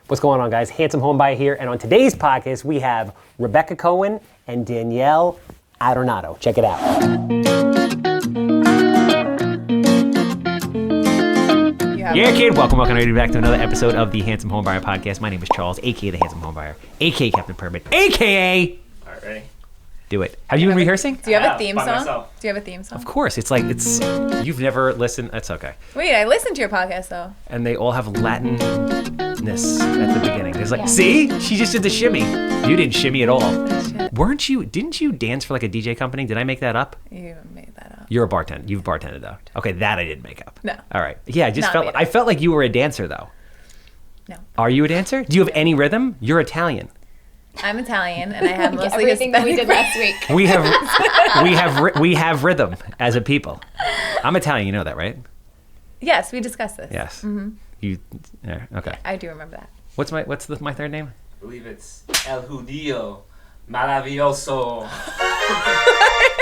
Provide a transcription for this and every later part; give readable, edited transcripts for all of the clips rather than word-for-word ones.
What's going on, guys? Handsome Homebuyer here, and on today's podcast, we have Rebecca Cohen and Danielle Adornato. Check it out. Yeah, kid. Welcome back to another episode of the Handsome Homebuyer podcast. My name is Charles, AKA the Handsome Homebuyer, AKA Captain Permit, AKA... All right, ready? Do it. Have you been rehearsing? Do you have a theme song? Myself. Do you have a theme song? Of course. It's you've never listened. That's okay. Wait, I listened to your podcast though. And they all have Latinness at the beginning. There's see? She just did the shimmy. You didn't shimmy at all. Didn't you dance for like a DJ company? Did I make that up? You made that up. You're a bartender. You've bartended though. Okay, that I didn't make up. No. All right. Yeah, I felt like you were a dancer though. No. Are you a dancer? Do you have any rhythm? You're Italian. I'm Italian, and I have mostly everything that we did last week. We have rhythm as a people. I'm Italian. You know that, right? Yes, we discussed this. Yes. Mm-hmm. Okay. I do remember that. What's my third name? I believe it's El Judío Maravilloso.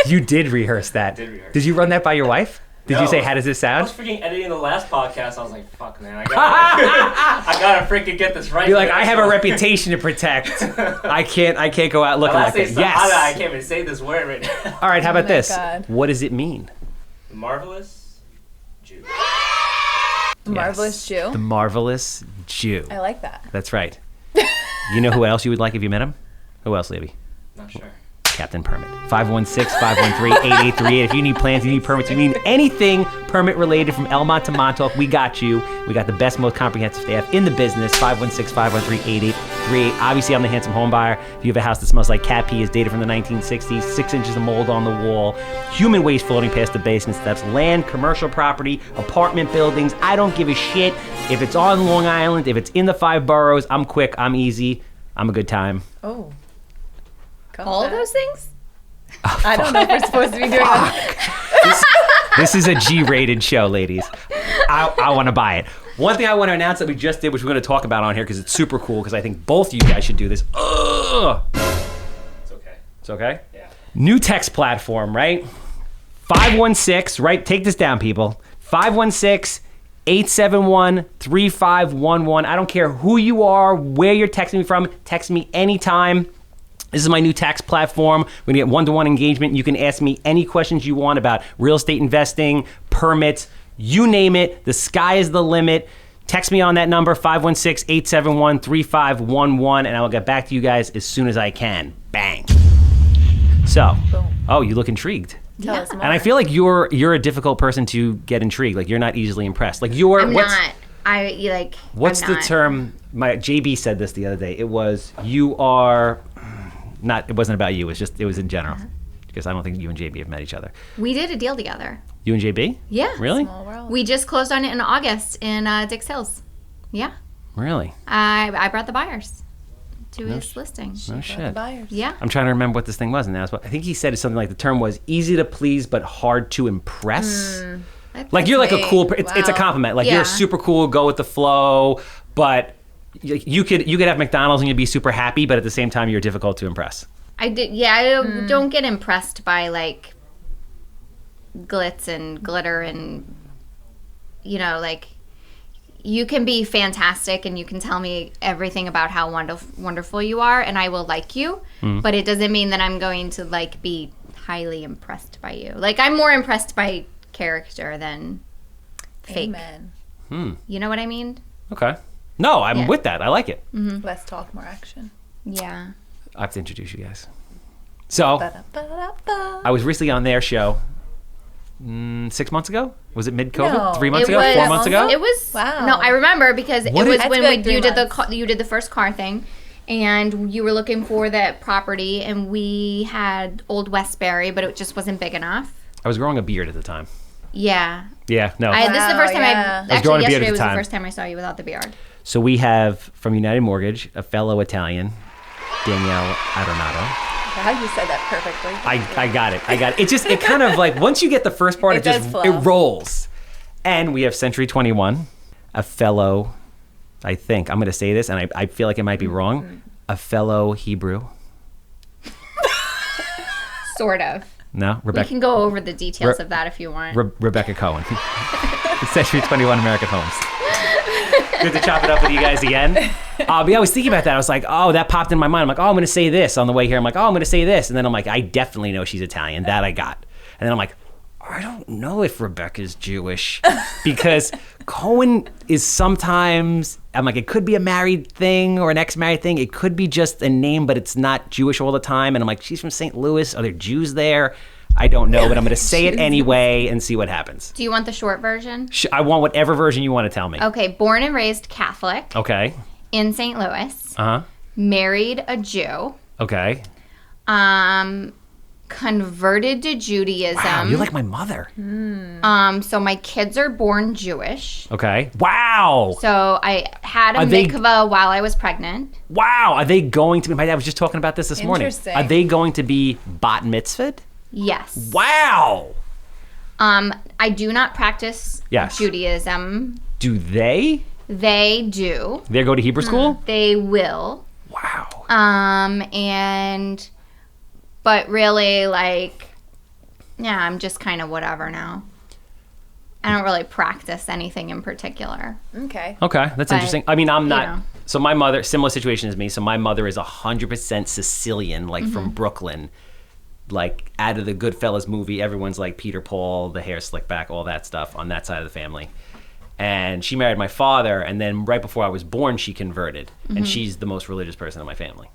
You did rehearse that. Did you run that by your wife? Did you say, how does this I sound? was freaking editing the last podcast. I was like, fuck, man. I gotta freaking get this right. You're like, I have a reputation to protect. I can't go out looking like that. Yes. I can't even say this word right now. All right, how about this? God. What does it mean? The Marvelous Jew. Marvelous Jew. The Marvelous Jew. I like that. That's right. You know who else you would like if you met him? Who else, Libby? Not sure. Captain Permit. 516-513-8838. If you need plans, you need permits, you need anything permit related from Elmont to Montauk, we got you. We got the best, most comprehensive staff in the business. 516-513-8838. Obviously, I'm the Handsome Homebuyer. If you have a house that smells like cat pee, is dated from the 1960s, 6 inches of mold on the wall, human waste floating past the basement steps, land, commercial property, apartment buildings, I don't give a shit. If it's on Long Island, if it's in the 5 boroughs, I'm quick, I'm easy, I'm a good time. Oh. All of those things? I don't know if we're supposed to be doing that. This is a G-rated show, ladies. I want to buy it. One thing I want to announce that we just did, which we're going to talk about on here because it's super cool, because I think both of you guys should do this. Ugh. It's okay. It's okay? Yeah. New text platform, right? 516, right? Take this down, people. 516-871-3511. I don't care who you are, where you're texting me from. Text me anytime. This is my new tax platform. We're going to get one-to-one engagement. You can ask me any questions you want about real estate investing, permits, you name it. The sky is the limit. Text me on that number, 516-871-3511, and I will get back to you guys as soon as I can. Bang. So, oh, you look intrigued. Tell us more. And I feel like you're a difficult person to get intrigued. Like, you're not easily impressed. Like, I'm not. What's I'm the not. term? My JB said this the other day. It was, you are... It wasn't about you. It was in general. Because I don't think you and JB have met each other. We did a deal together. You and JB? Yeah. Really? Small world. We just closed on it in August in Dix Hills. Yeah. Really? I brought the buyers to his listing. No shit. Buyers. Yeah. I'm trying to remember what this thing was, and that's what I think he said. Something like the term was easy to please but hard to impress. Like you're like a cool. It's a compliment. Like you're super cool, go with the flow, but you could have McDonald's and you'd be super happy, but at the same time you're difficult to impress. I don't get impressed by like glitz and glitter and like you can be fantastic and you can tell me everything about how wonderful you are and I will like you, but it doesn't mean that I'm going to like be highly impressed by you. Like I'm more impressed by character than fake. Amen. You know what I mean? Okay. No, I'm with that. I like it. Less talk, more action. Yeah. I have to introduce you guys. So, Ba-da-ba-da-ba. I was recently on their show 6 months ago. Was it mid-COVID? No. 3 months It ago? was- 4 months ago? It was Wow. No, I remember because it What was is- when That's good, you 3 did months. you did the first car thing, and you were looking for that property, and we had Old Westbury, but it just wasn't big enough. I was growing a beard at the time. Yeah, Yeah, no. this is the first time yeah. I was growing a beard at yesterday the was time. the first time I saw you without the beard. So we have, from United Mortgage, a fellow Italian, Danielle Adornato. Wow, you said that perfectly. I got it. It kind of like, once you get the first part, It does it flow. rolls. And we have Century 21, a fellow, I think, I'm going to say this, and I feel like it might be wrong, a fellow Hebrew. Sort of. No? We Rebecca. can go over the details of that if you want. Rebecca Cohen. Century 21 American Homes. Good to chop it up with you guys again. But I was thinking about that. I was like, oh, that popped in my mind. I'm like, oh, I'm going to say this on the way here. I'm like, oh, I'm going to say this. And then I'm like, I definitely know she's Italian. That I got. And then I'm like, I don't know if Rebecca's Jewish because Cohen is sometimes, I'm like, it could be a married thing or an ex-married thing. It could be just a name, but it's not Jewish all the time. And I'm like, she's from St. Louis. Are there Jews there? I don't know, but I'm going to say it anyway and see what happens. Do you want the short version? I want whatever version you want to tell me. Okay, born and raised Catholic. Okay. In St. Louis. Uh-huh. Married a Jew. Okay. Converted to Judaism. Wow, you're like my mother. So my kids are born Jewish. Okay. Wow. So I had a mikvah while I was pregnant. Wow. Are they going to be, my dad was just talking about this morning. Interesting. Are they going to be bat mitzvahed? Yes. Wow. I do not practice Yes. Judaism. Do they? They do. They go to Hebrew school? They will. Wow. But really, like, yeah, I'm just kind of whatever now. I don't really practice anything in particular. Okay. Okay, that's interesting. I mean, I'm not. you know. So my mother, similar situation as me. So my mother is 100% Sicilian, like from Brooklyn. Like out of the Goodfellas movie, everyone's like Peter Paul, the hair slicked back, all that stuff on that side of the family. And she married my father, and then right before I was born, she converted, and she's the most religious person in my family.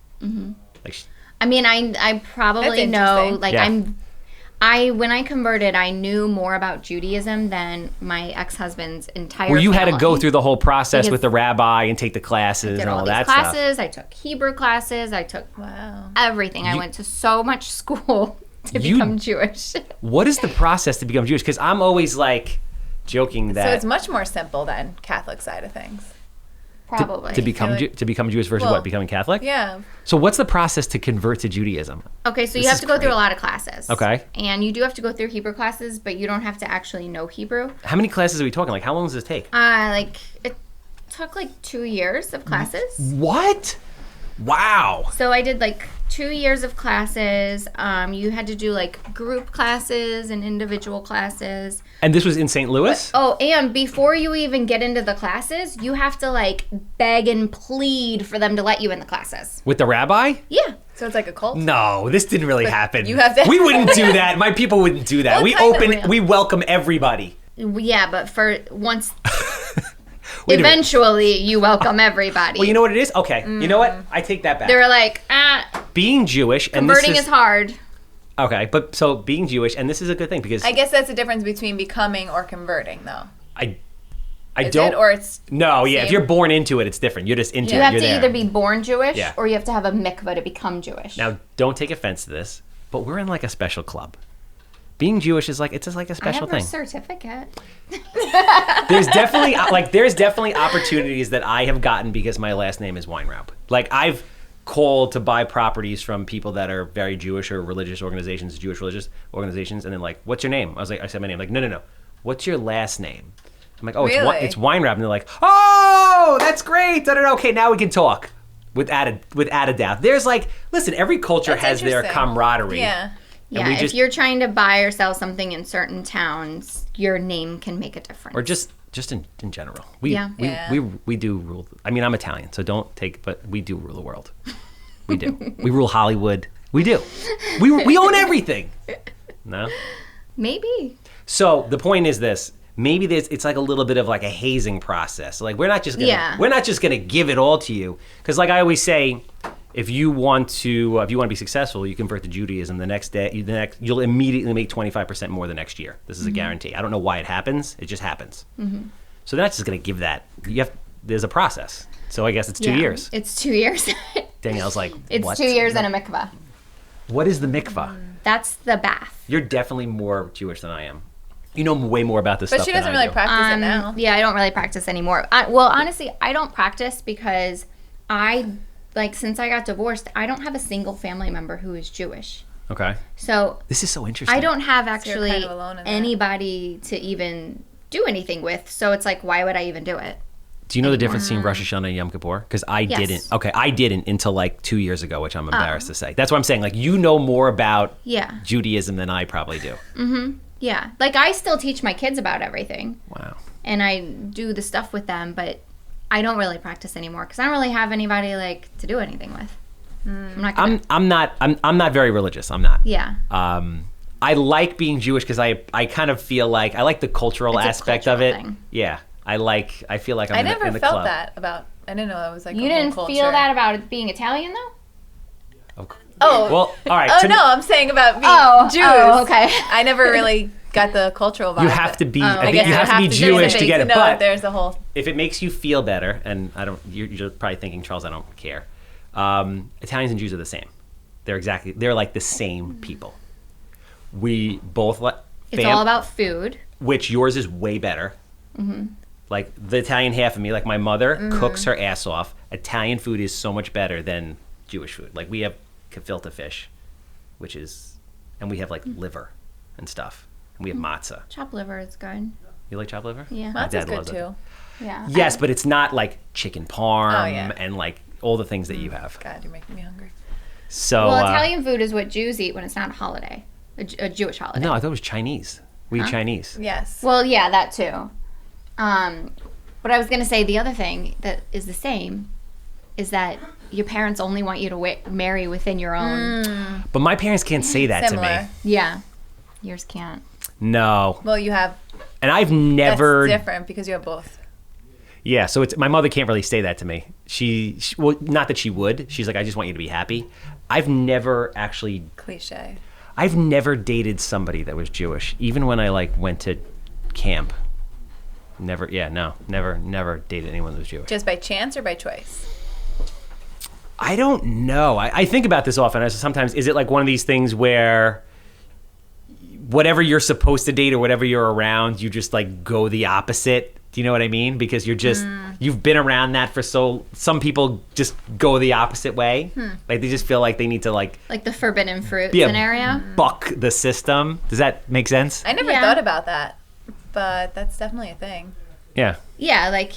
Like, I mean, I probably That's know, interesting. like, Yeah. when I converted, I knew more about Judaism than my ex-husband's entire well, you had to family. go through the whole process Because with the rabbi and take the classes Did and all all that these stuff. classes. I took Hebrew classes. I took Wow. everything. I went to so much school to become Jewish. What is the process to become Jewish? Because I'm always like joking that So it's much more simple than Catholic side of things. Probably. to become like- to become Jewish versus Well, what? Becoming Catholic? Yeah. So what's the process to convert to Judaism? Okay, so you This have is to go through great. a lot of classes. Okay. And you do have to go through Hebrew classes, but you don't have to actually know Hebrew. How many classes are we talking? Like, how long does this take? It took like 2 years of classes. What? Wow. So I did like 2 years of classes. You had to do like group classes and individual classes. And this was in St. Louis? Oh, and before you even get into the classes, you have to like beg and plead for them to let you in the classes. With the rabbi? Yeah. So it's like a cult? No, this didn't really happen. you have to- We wouldn't do that. My people wouldn't do that. Well, We kind of open. real. We welcome everybody. Yeah, but for once, Wait a minute. eventually you welcome everybody. Well, you know what it is? Okay. You know what? I take that back. They were like, Being Jewish and converting this is hard. Okay, but so being Jewish, and this is a good thing because I guess that's the difference between becoming or converting, though. I Is don't. it? Or it's no, yeah. If same? you're born into it, it's different. You're just into You it. have You're to there. either be born Jewish Yeah. or you have to have a mikvah to become Jewish. Now, don't take offense to this, but we're in like a special club. Being Jewish is like it's just like a I special have a thing. certificate. There's definitely opportunities that I have gotten because my last name is Weinraub. Like I've called to buy properties from people that are very Jewish or religious organizations, Jewish religious organizations, and then like, what's your name? I said my name. Like, no. What's your last name? I'm like, oh, Really? it's Weinraub, and they're like, oh, that's great. Da-da-da. Okay, now we can talk. Without a doubt. There's like, listen, every culture That's has their interesting. camaraderie. Yeah. Yeah, we if just- you're trying to buy or sell something in certain towns, your name can make a difference. Or just in general. We do rule. I mean, I'm Italian, so don't take. But we do rule the world. We do. We rule Hollywood. We do. We own everything. No. Maybe. So the point is this. Maybe it's like a little bit of like a hazing process. Like we're not just gonna give it all to you. Because like I always say, if you want to be successful, you convert to Judaism. You'll immediately make 25% more the next year. This is a guarantee. I don't know why it happens. It just happens. So they're not just gonna give that. There's a process. So I guess it's 2 years. It's 2 years. Danielle's like, It's what? 2 years and a mikvah. What is the mikvah? That's the bath. You're definitely more Jewish than I am. You know way more about this But stuff she than doesn't I really do. practice it now. Yeah, I don't really practice anymore. Well, honestly, I don't practice because since I got divorced, I don't have a single family member who is Jewish. Okay. So This is so interesting. I don't have you're actually kind of alone in that. anybody to even do anything with. So it's like, why would I even do it? Do you know the difference between Rosh Hashanah and Yom Kippur? Because I Yes. didn't. Okay, I didn't until like 2 years ago, which I'm embarrassed to say. That's what I'm saying. Like you know more about Yeah. Judaism than I probably do. Yeah. Like I still teach my kids about everything Wow. and I do the stuff with them, but I don't really practice anymore because I don't really have anybody like to do anything with. I'm not gonna, I'm not very religious. I'm not. yeah. I like being Jewish because I kind of feel like I like the cultural It's a aspect cultural of it. thing. Yeah. I feel like I'm I in never the felt club. that about. I didn't know that was like. You a whole didn't culture. feel that about it being Italian though? Oh. Well, all right. Oh to me- no, I'm saying about being Oh, Jews. oh, okay. I never really got the cultural vibe. You have to be. I think guess you I have to be to Jewish to get it. know But that there's a whole. if it makes you feel better, and I don't, you're probably thinking, Charles, I don't care. Italians and Jews are the same. They're like the same people. We both like. It's all about food. Which yours is way better. Mm-hmm. Like the Italian half of me, like my mother cooks her ass off. Italian food is so much better than Jewish food. Like we have gefilte fish, and we have like liver and stuff. And we have matzah. Chopped liver is good. You like chopped liver? Yeah. My Matzah's dad good loves it. too. Yeah. Yes, but it's not like chicken parm Oh, yeah. and like all the things that you have. God, you're making me hungry. So Well, Italian food is what Jews eat when it's not a holiday, a Jewish holiday. no, I thought it was Chinese. We eat Chinese. Yes. Well, yeah, that too. But I was going to say the other thing that is the same is that your parents only want you to marry within your own. But my parents can't say that to Similar. me. Yeah. Yours can't. No. Well, you have. And I've never. That's different because you have both. Yeah, so it's my mother can't really say that to me. She well, not that she would. She's like, I just want you to be happy. I've never actually. Cliche. I've never dated somebody that was Jewish, even when I like went to camp. Never dated anyone that was Jewish. Just by chance or by choice? I don't know. I think about this often. Sometimes, is it like one of these things where whatever you're supposed to date or whatever you're around, you just like go the opposite? Do you know what I mean? Because you're just, you've been around that for some people just go the opposite way. Like they just feel like they need to like Like the forbidden fruit be scenario. buck the system. Does that make sense? I never Yeah. thought about that, but that's definitely a thing. Yeah. Yeah, like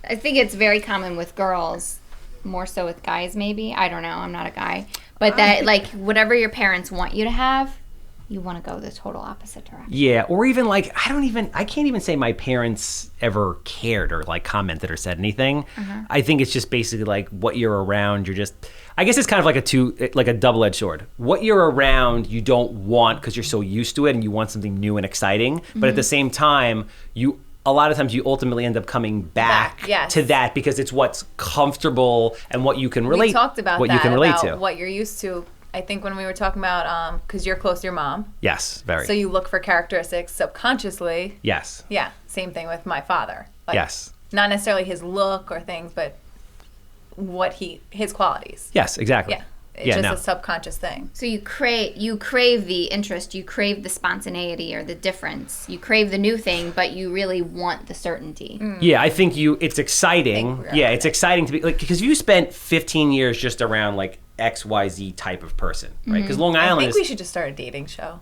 I think it's very common with girls, more so with guys maybe. I don't know, I'm not a guy. But that like whatever your parents want you to have, you want to go the total opposite direction. Yeah, or even like I can't even say my parents ever cared or like commented or said anything. I think it's just basically like what you're around, I guess it's kind of like a double-edged sword. What you're around, you don't want because you're so used to it and you want something new and exciting. But at the same time, a lot of times you ultimately end up coming back yes. to that because it's what's comfortable and what you can relate. We talked about what that, you can relate about to. what you're used to. I think when we were talking about, because you're close to your mom. Yes, very. So you look for characteristics subconsciously. Yes. Yeah, same thing with my father. Like, Yes. Not necessarily his look or things, but his qualities. Yes, exactly. Yeah. It's Yeah, just no. a subconscious thing. So you crave the interest, you crave the spontaneity or the difference. You crave the new thing, but you really want the certainty. Yeah, I think it's exciting. Think we're Yeah, okay. it's exciting to be like because you spent 15 years just around like XYZ type of person, right? Because Long I Island think we should just start a dating show.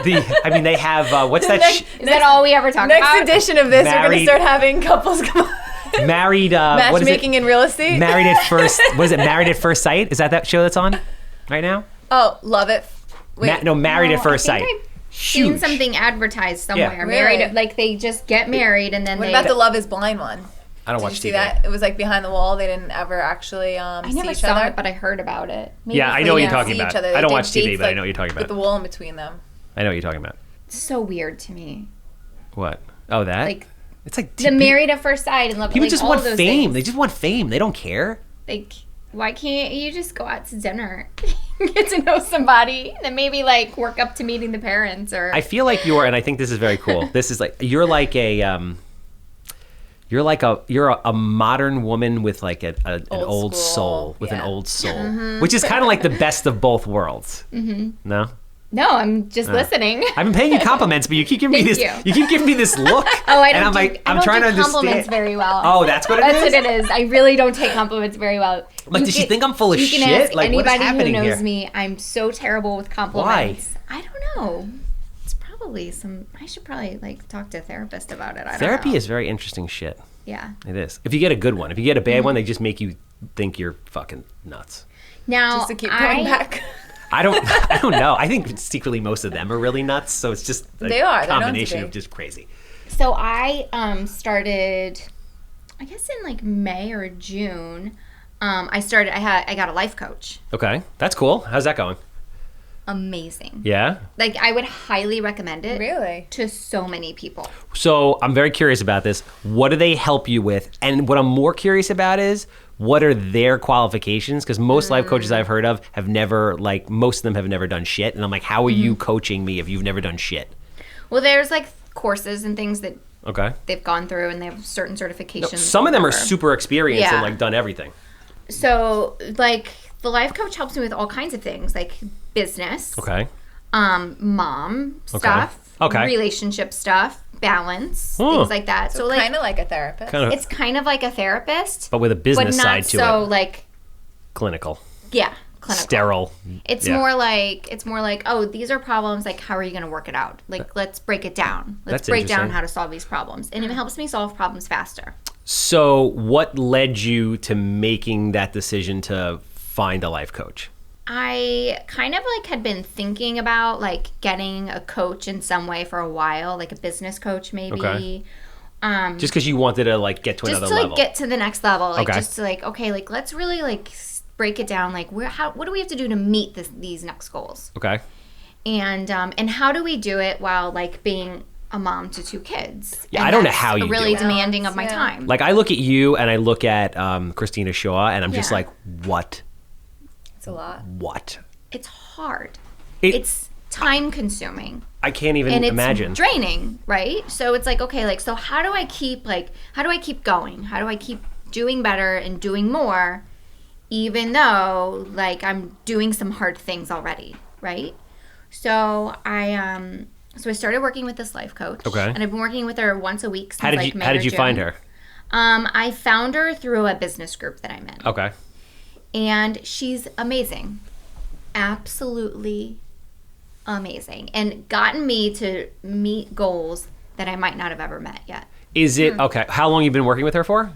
they have what's that? Is that all we ever talk Next about? edition of this, we're going to Married- start having couples come on. Married. What is Matchmaking it? in real estate. Married at first. Was it Married at First Sight? Is that show that's on right now? Oh, love it. Wait, Married No, at First I Sight. think I've seen Huge. something advertised somewhere. Yeah. Married, Really? like they just get married and then what they. about the Love is Blind one? I don't Did watch you see TV. that? It was like behind the wall. They didn't ever actually I see never each saw other. it, but I heard about it. Maybe Yeah, I it's know what like- you're talking see about. each other. I They don't did watch TV, dates, but I like, know what you're talking With the about. wall in between them. I know what you're talking about. It's so weird to me. What? Oh, that? Like it's like the Married at First Sight and love. people like, just all want those fame. things. They just want fame. They don't care. Like, why can't you just go out to dinner, get to know somebody, and then maybe like work up to meeting the parents? Or I feel like and I think this is very cool. This is like you're like a modern woman with like an old school, soul, with an yeah. old soul, which is kind of like the best of both worlds. No, no, I'm just listening. I've been paying you compliments, but you keep giving me this. Thank You keep giving me this look. Oh, I don't. and I'm do, like, I I'm don't trying do to compliments understand. very well. Oh, that's what it is. That's what it is. I really don't take compliments very well. Like, does she think I'm full of you can shit? Ask Like, what is anybody happening who knows here? me. I'm so terrible with compliments. Why? I don't know. It's probably I should probably like talk to a therapist about it. I don't Therapy know. is very interesting shit. Yeah. It is. If you get a good one, if you get a bad one, they just make you think you're fucking nuts. Now Just to keep going back. I don't know. I think secretly most of them are really nuts. So it's just a They are. They're known to combination be. of just crazy. So I started, I guess in like May or June. I got a life coach. Okay, that's cool. How's that going? Amazing. Yeah. Like I would highly recommend it. Really? To so many people. So I'm very curious about this. What do they help you with? And what I'm more curious about is what are their qualifications? Because most life coaches I've heard of have never, like, most of them have never done shit. And I'm like, how are you coaching me if you've never done shit? Well, there's like courses and things that Okay. they've gone through, and they have certain certifications. Some of them are whatever. super experienced and Yeah. like done everything. So like the life coach helps me with all kinds of things, like business, Okay. mom stuff, Okay. relationship stuff, balance, Oh. things like that. So like Kind of like a therapist. Kind of, it's kind of like a therapist, but with a but business not side to so it. like Clinical. yeah, clinical. Sterile. It's Yeah. more like, oh, these are problems. Like, how are you going to work it out? Like, let's break it down. Let's That's break down interesting. how to solve these problems, and it helps me solve problems faster. So what led you to making that decision to find a life coach? I kind of like had been thinking about like getting a coach in some way for a while, like a business coach maybe. Okay. Just because you wanted to like get to Just another to like level. get to the next level, like Okay. just to like okay, like let's really like break it down. Like what do we have to do to meet these next goals? Okay. And how do we do it while like being a mom to 2 kids? Yeah, And I don't know that's how you do really it. demanding of my Yeah. time. Like I look at you and I look at Christina Shaw and I'm just Yeah. like, what? It's a lot. What? It's hard. It- It's time consuming. I can't even And it's imagine. draining, right? So it's like, okay, like so how do I keep going? How do I keep doing better and doing more even though like I'm doing some hard things already, right? So I started working with this life coach. Okay. And I've been working with her once a week since How did like you May How or did you June. find her? I found her through a business group that I'm in. Okay. And she's amazing. Absolutely amazing. And gotten me to meet goals that I might not have ever met yet Is it okay? How long you been working with her for?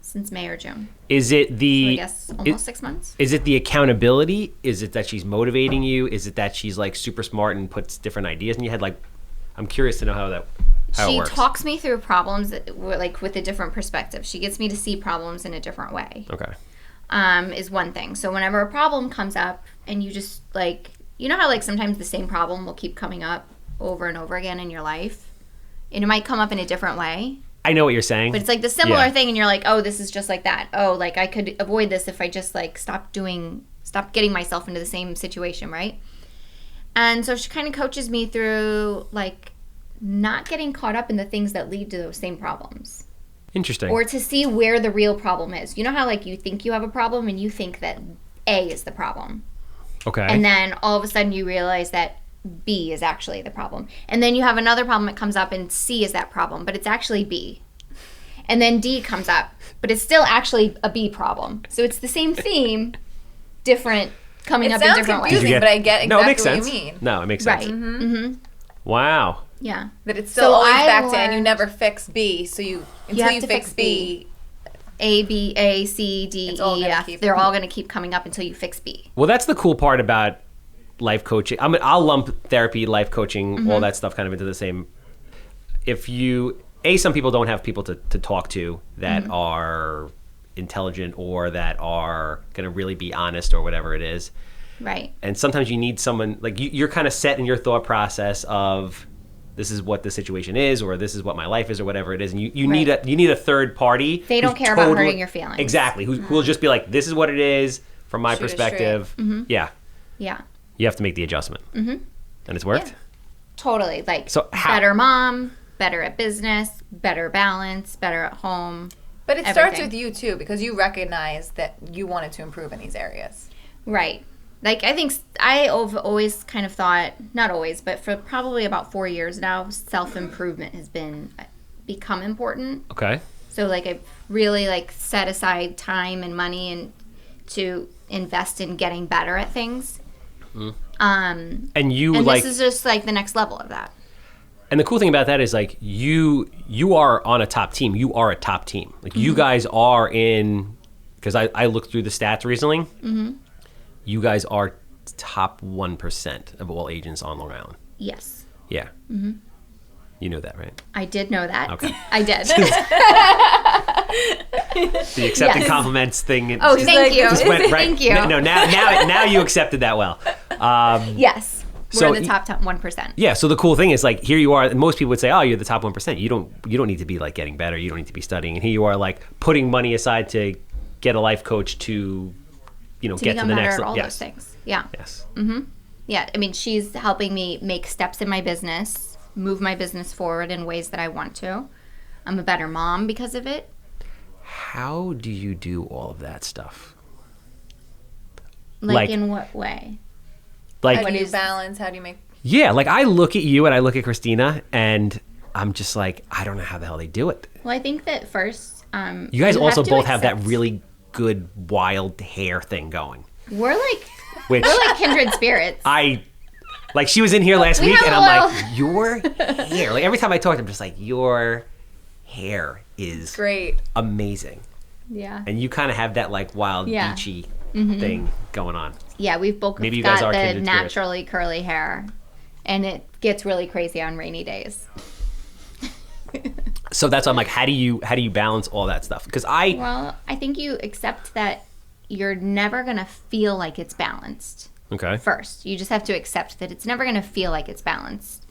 since May or June. Is it So I the guess almost 6 months. Is it the accountability? Is it that she's motivating you? Is it that she's like super smart and puts different ideas in your head? Like, I'm curious to know how it She works. talks me through problems like with a different perspective. She gets me to see problems in a different way. Okay. Is one thing. So whenever a problem comes up and you just like, you know how like sometimes the same problem will keep coming up over and over again in your life? And it might come up in a different way. I know what you're saying. But it's like the similar Yeah. thing, and you're like, oh, this is just like that. Oh, like I could avoid this if I just like stop getting myself into the same situation, right? And so she kind of coaches me through like not getting caught up in the things that lead to those same problems, Interesting. or to see where the real problem is. You know how like you think you have a problem and you think that A is the problem, okay. and then all of a sudden you realize that B is actually the problem. And then you have another problem that comes up and C is that problem, but it's actually B. And then D comes up, but it's still actually a B problem. So it's the same theme, different, coming It up in sounds different confusing, ways. but I get No, it makes exactly what sense. you mean. No, it makes sense. Right. Mm-hmm. Wow. Yeah. That it's still So always I back to, and you learned- never fix B, so until have you to fix fix B, A, B, A, C, D, It's all E, gonna F. keep- They're all going to keep coming up until you fix B. Well, that's the cool part about life coaching. I'll lump therapy, life coaching, all that stuff kind of into the same. If you, some people don't have people to talk to that are intelligent or that are going to really be honest or whatever it is. Right. And sometimes you need someone, like you're kind of set in your thought process of this is what the situation is, or this is what my life is, or whatever it is. And you need a third party. They don't who's care about hurting your feelings. Exactly. Who will just be like, this is what it is from my Shoot it perspective. Yeah. Yeah. You have to make the adjustment. Mm-hmm. And it's worked? Yeah. Totally. Like So how- better mom, better at business, better balance, better at home. but it starts Everything. with you too, because you recognize that you wanted to improve in these areas. Right. Like I think I've always kind of thought, not always, but for probably about 4 years now, self-improvement has become important. Okay. So like I've really like set aside time and money and to invest in getting better at things. And you And like, this is just like the next level of that. and the cool thing about that is like you are on a top team. You are a top team. Like you guys are in, because I looked through the stats recently. Mm-hmm. You guys are top 1% of all agents on Long Island. Yes. Yeah. Mm-hmm. You know that, right? I did know that. Okay. I did. The accepting Yes. compliments thing. Oh, thank you. Just went right. Thank you. No, now you accepted that well. Yes. So We're the top 1%. Yeah. So the cool thing is, like, here you are. And most people would say, "Oh, you're the top 1%." You don't need to be like getting better. You don't need to be studying. And here you are, like, putting money aside to get a life coach to, get to become the better next at all yes. those things. Yeah. Yes. Yeah. I mean, she's helping me make steps in my business, move my business forward in ways that I want to. I'm a better mom because of it. How do you do all of that stuff? Like in what way? Like, How do you is- balance? How do you make... yeah, like I look at you and I look at Christina and I'm just like, I don't know how the hell they do it. Well, I think that first, You guys also to both have that accept- really good wild hair thing going. We're like Which kindred spirits. like she was in here last We week have and a I'm little- like, your hair. Like every time I talk to him, I'm just like, your hair is Great. amazing. Yeah. And you kind of have that like wild Yeah. beachy thing going on. Yeah, we've both Maybe you guys got are the kindred spirits. naturally curly hair, and it gets really crazy on rainy days. So that's why I'm like, how do you balance all that stuff? Because Well, I think you accept that you're never going to feel like it's balanced. okay. First, you just have to accept that it's never going to feel like it's balanced.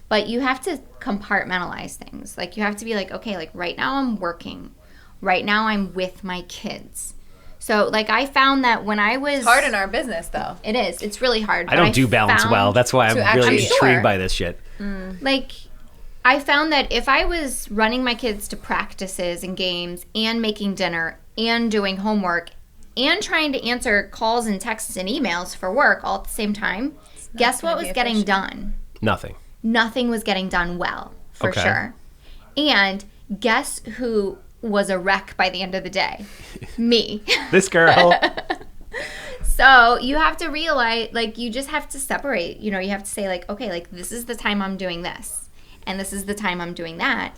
But you have to compartmentalize things. Like, you have to be like, okay, like right now I'm working. Right now I'm with my kids. So, like, I found that when I was... It's hard in our business, though. It is. It's really hard. I don't do balance found- well. That's why I'm to really actually- intrigued Sure. by this shit. Like, I found that if I was running my kids to practices and games and making dinner and doing homework and trying to answer calls and texts and emails for work all at the same time, guess what gonna was be getting efficient. done? Nothing. Nothing was getting done well, for Okay. sure. And guess who was a wreck by the end of the day? Me. This girl. So you have to realize, like, you just have to separate. You know, you have to say, like, okay, like, this is the time I'm doing this, and this is the time I'm doing that.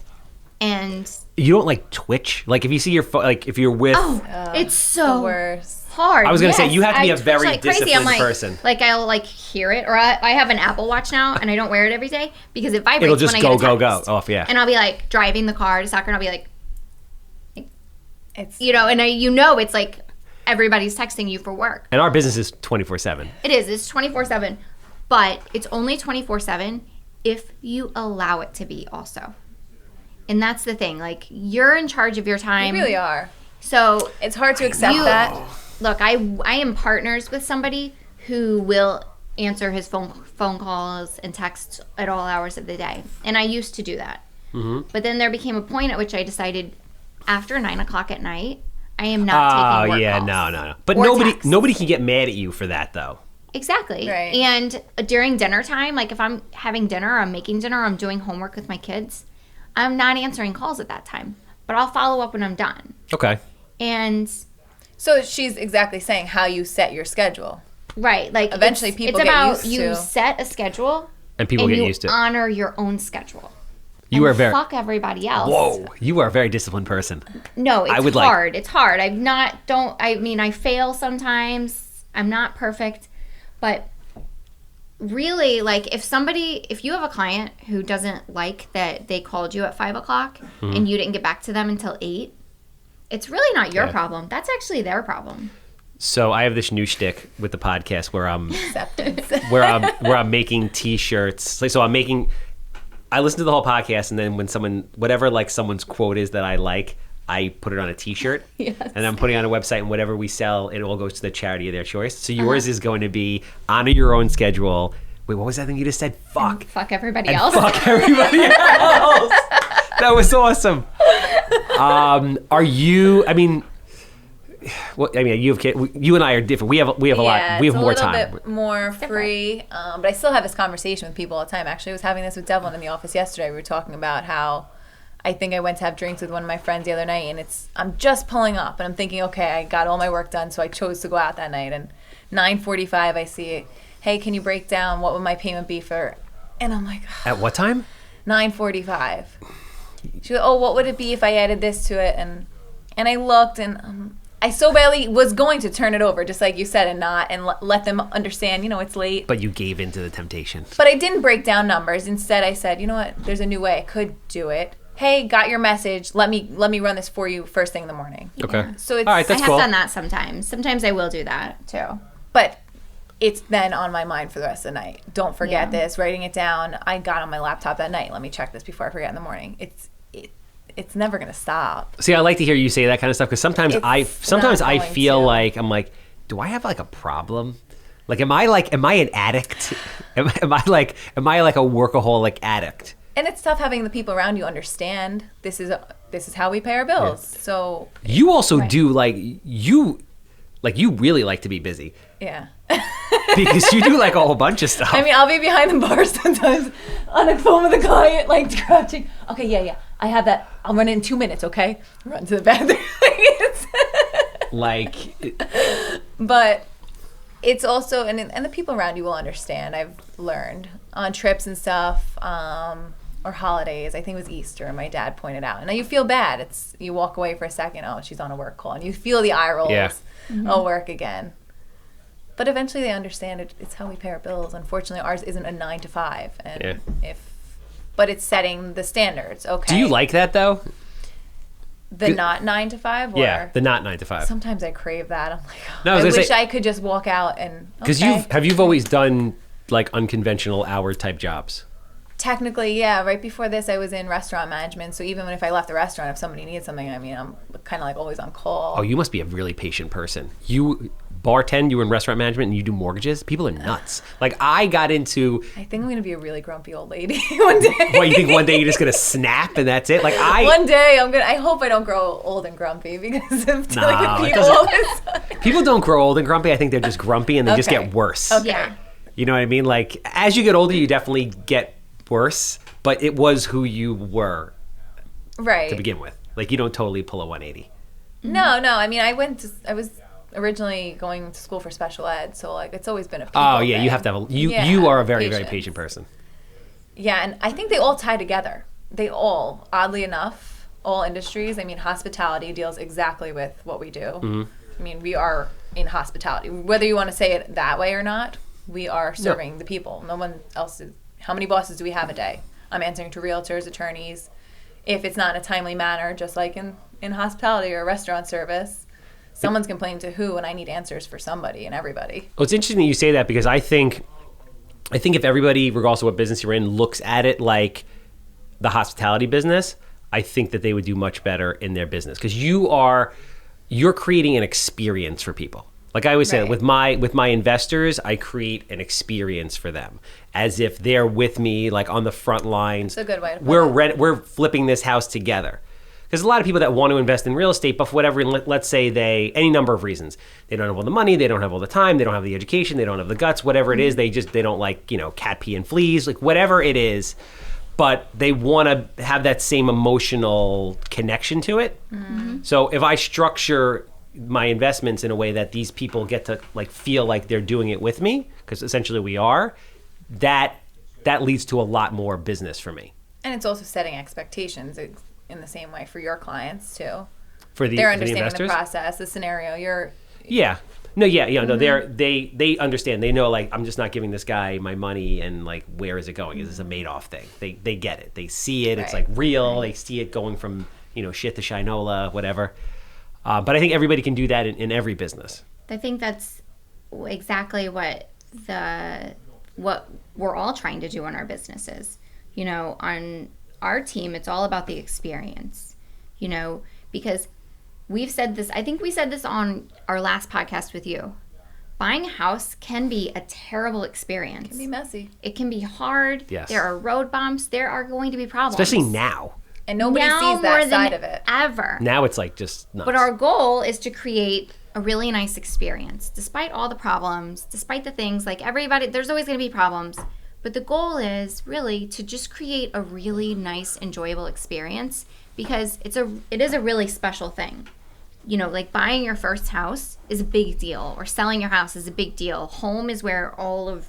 And You don't like Twitch? Like if you see your like if you're with it's The so worst. hard. I was gonna say, Yes, you have to be I a very twitch like crazy. disciplined I'm like, person. Like I'll like hear it, or I have an Apple Watch now, and I don't wear it every day because it vibrates. It'll just when go, I get a go, text. go off, yeah. And I'll be like driving the car to soccer, and I'll be like, It's you know, and it's like everybody's texting you for work. And our business is 24/7. It is. It's 24/7, but it's only 24/7 if you allow it to be also. And that's the thing. Like, you're in charge of your you time. really are. So It's hard to accept You- that. look, I am partners with somebody who will answer his phone calls and texts at all hours of the day, and I used to do that. Mm-hmm. But then there became a point at which I decided, after 9 o'clock at night, I am not taking work yeah, calls. no. But Or nobody texts. can get mad at you for that though. Exactly. Right. And during dinner time, like if I'm having dinner, or I'm making dinner, or I'm doing homework with my kids, I'm not answering calls at that time. But I'll follow up when I'm done. Okay. And So she's exactly saying how you set your schedule. right, like Eventually it's people get about used you to- set a schedule And people and get you used to it. honor your own schedule. You And are very fuck everybody else. Whoa, you are a very disciplined person. No, it's I would like- hard. It's hard. I fail sometimes. I'm not perfect. But really, like, if you have a client who doesn't like that they called you at 5 o'clock and you didn't get back to them until 8, it's really not your Yeah. problem. That's actually their problem. So I have this new shtick with the podcast where I'm Acceptance. where I'm making T-shirts. So I listen to the whole podcast, and then when someone's quote is that I like, I put it on a T-shirt, and I'm putting it on a website, and whatever we sell, it all goes to the charity of their choice. So yours is going to be honor your own schedule. Wait, what was that thing you just said? Fuck. Fuck everybody And else. fuck everybody else. That was awesome. Are you? I mean, you have kids. You and I are different. We have a lot. We have it's more a little time. bit more free, but I still have this conversation with people all the time. Actually, I was having this with Devlin in the office yesterday. We were talking about how I think I went to have drinks with one of my friends the other night, and I'm just pulling up, and I'm thinking, okay, I got all my work done, so I chose to go out that night. And 9:45, I see, hey, can you break down what would my payment be for? And I'm like, At what time? 9:45. She goes, oh, what would it be if I added this to it? And I looked, and I so badly was going to turn it over, just like you said, and let them understand, it's late. But you gave into the temptation. But I didn't break down numbers. Instead, I said, you know what? There's a new way I could do it. Hey, got your message. Let me run this for you first thing in the morning. Okay. So it's, all right, that's cool. I have done that sometimes. Sometimes I will do that too. But it's then on my mind for the rest of the night. Don't forget this. Writing it down. I got on my laptop that night. Let me check this before I forget in the morning. It's never gonna stop. See, I like to hear you say that kind of stuff because sometimes I feel like I'm like, do I have like a problem? Like, am I an addict? am I like a workaholic addict? And it's tough having the people around you understand this is how we pay our bills. Yeah. So you also do you really like to be busy. Yeah. Because you do like a whole bunch of stuff. I mean, I'll be behind the bar sometimes on the phone with a client, like scratching. Okay, yeah. I have that. I'll run in 2 minutes, okay? Run to the bathroom. But it's also, and the people around you will understand, I've learned, on trips and stuff, or holidays. I think it was Easter, and my dad pointed out. And now you feel bad. You walk away for a second, oh, she's on a work call, and you feel the eye rolls. Yeah. I'll work again. But eventually they understand it's how we pay our bills. Unfortunately, ours isn't a 9 to 5. And but it's setting the standards, okay? Do you like that, though? The not 9 to 5? Or yeah, the not 9 to 5. Sometimes I crave that. I'm like, no, I wish I could just walk out and, because you've always done, like, unconventional hour type jobs. Technically, yeah. Right before this, I was in restaurant management. So even if I left the restaurant, if somebody needs something, I mean, I'm kind of like always on call. Oh, you must be a really patient person. You bartend, you were in restaurant management, and you do mortgages? People are nuts. Like, I got into... I think I'm going to be a really grumpy old lady one day. What, you think one day you're just going to snap and that's it? Like, One day, I hope I don't grow old and grumpy because of dealing with people all this time. People don't grow old and grumpy. I think they're just grumpy and they just get worse. Okay. Yeah. You know what I mean? Like, as you get older, you definitely get worse, but it was who you were to begin with. Like, you don't totally pull a 180. No. I mean, I was originally going to school for special ed, so like it's always been a people thing. You have to have you are a very very patient person. Yeah, and I think they all tie together. They all, oddly enough, all industries. I mean, hospitality deals exactly with what we do. Mm-hmm. I mean, we are in hospitality. Whether you want to say it that way or not, we are serving the people. No one else is. How many bosses do we have a day? I'm answering to realtors, attorneys. If it's not in a timely manner, just like in hospitality or restaurant service, someone's complaining to who, and I need answers for somebody and everybody. Well, it's interesting that you say that because I think if everybody, regardless of what business you're in, looks at it like the hospitality business, I think that they would do much better in their business because you're creating an experience for people. Like I always say, with my investors, I create an experience for them as if they're with me, like on the front lines. It's a good way to put it. We're flipping this house together. Because a lot of people that want to invest in real estate, but for whatever, let's say any number of reasons, they don't have all the money, they don't have all the time, they don't have the education, they don't have the guts, whatever it is, they don't like, cat pee and fleas, like whatever it is, but they want to have that same emotional connection to it. Mm-hmm. So if I structure my investments in a way that these people get to like feel like they're doing it with me, because essentially we are, that leads to a lot more business for me. And it's also setting expectations in the same way for your clients too. They're understanding the process, the scenario. No, they understand. They know, like, I'm just not giving this guy my money and like, where is it going? Is this a Madoff thing? They get it. They see it. It's like real. They see it going from shit to shinola, whatever. But I think everybody can do that in every business. I think that's exactly what we're all trying to do in our businesses. On our team, it's all about the experience, because we've said this, I think we said this on our last podcast with you. Buying a house can be a terrible experience. It can be messy. It can be hard. Yes. There are road bumps. There are going to be problems. Especially now. And nobody sees that side of it. Ever. Now it's like just nuts. But our goal is to create a really nice experience. Despite all the problems, despite the things, like everybody, there's always going to be problems. But the goal is really to just create a really nice, enjoyable experience because it is a really special thing. Like buying your first house is a big deal, or selling your house is a big deal. Home is where all of,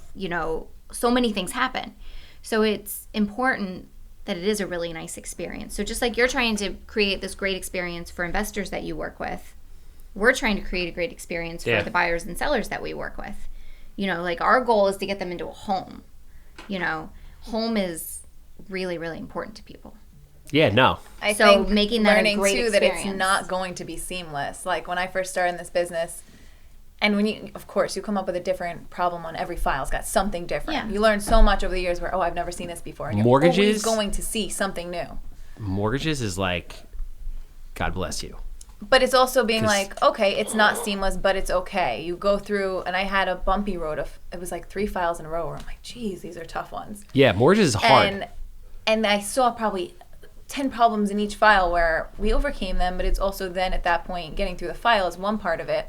so many things happen. So it's important that it is a really nice experience. So just like you're trying to create this great experience for investors that you work with, we're trying to create a great experience for Yeah. the buyers and sellers that we work with. You know, like our goal is to get them into a home. You know, home is really, really important to people. Yeah, no. I So think making that a learning great too that it's experience. not going to be seamless. Like when I first started in this business, and when you, of course, you come up with a different problem on every file. It's got something different. Yeah. You learn so much over the years where, I've never seen this before. And you're Mortgages? always going to see something new. Mortgages is like, God bless you. But it's also being 'Cause- like, okay, it's not seamless, but it's okay. You go through, and I had a bumpy road of, it was like 3 files in a row where I'm like, geez, these are tough ones. Yeah, mortgages is hard. And I saw probably 10 problems in each file where we overcame them, but it's also then at that point getting through the file is one part of it,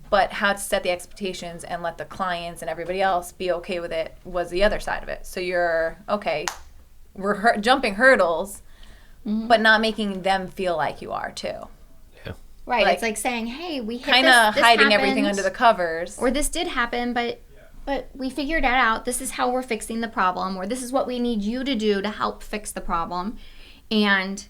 but how to set the expectations and let the clients and everybody else be okay with it was the other side of it. So you're, okay, we're jumping hurdles, but not making them feel like you are too. Right. Like, it's like saying, hey, we hit Kind of this hiding everything happened, under the covers. or this did happen, but we figured it out. This is how we're fixing the problem, or this is what we need you to do to help fix the problem. And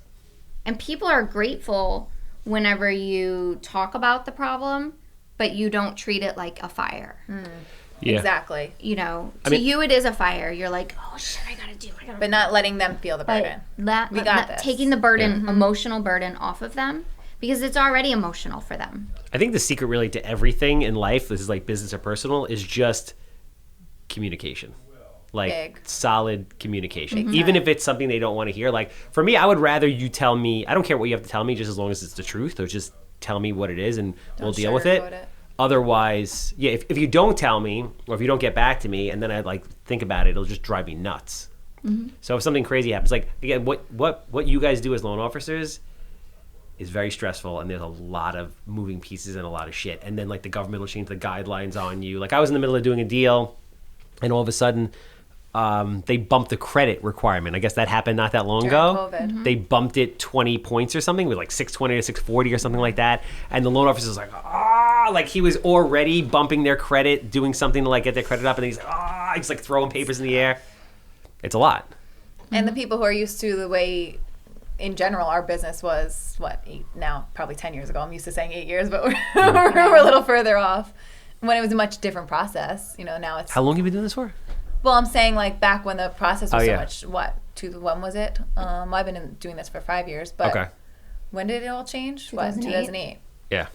people are grateful whenever you talk about the problem, but you don't treat it like a fire. Yeah. Exactly. You know, I to mean- you it is a fire. You're like, oh shit, I gotta do. But not letting them feel the burden. But We got this. taking the burden, emotional burden off of them, because it's already emotional for them. I think the secret really to everything in life, this is like business or personal, is just communication. Like Big. solid communication. Even if it's something they don't want to hear. Like for me, I would rather you tell me, I don't care what you have to tell me, just as long as it's the truth, or just tell me what it is and we'll deal with sugarcoat it. it. Otherwise, yeah, if you don't tell me, or if you don't get back to me, and then I like think about it, it'll just drive me nuts. So if something crazy happens, like again, what you guys do as loan officers is very stressful, and there's a lot of moving pieces and a lot of shit. And then like the government will change the guidelines on you. Like I was in the middle of doing a deal, and all of a sudden they bumped the credit requirement. I guess that happened not that long ago. COVID. They bumped it 20 points or something, with like 620 or 640 or something like that. And the loan officer was like, like he was already bumping their credit, doing something to like get their credit up, and he's like, he's like throwing papers in the air. It's a lot. And the people who are used to the way, in general, our business was, probably 10 years ago. I'm used to saying 8 years, but we're a little further off. When it was a much different process, now it's... How long have you been doing this for? Well, I'm saying like back when the process was Oh, so yeah. much, when was it? I've been doing this for 5 years, but Okay. when did it all change? 2008. Yeah.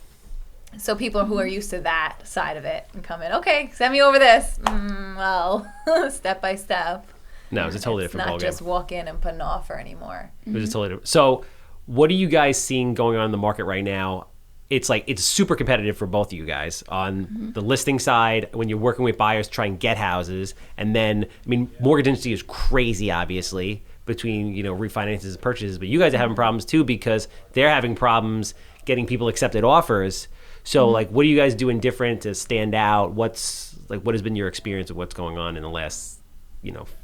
So people who are used to that side of it and come in, okay, send me over this. Well, step by step. No, it's a totally It's different not ballgame. just walk in and put an offer anymore. It was totally different. So, what are you guys seeing going on in the market right now? It's like it's super competitive for both of you guys on the listing side when you're working with buyers to try and get houses, and then mortgage industry is crazy, obviously, between refinances and purchases, but you guys are having problems too because they're having problems getting people accepted offers. So, like, what are you guys doing different to stand out? What has been your experience of what's going on in the last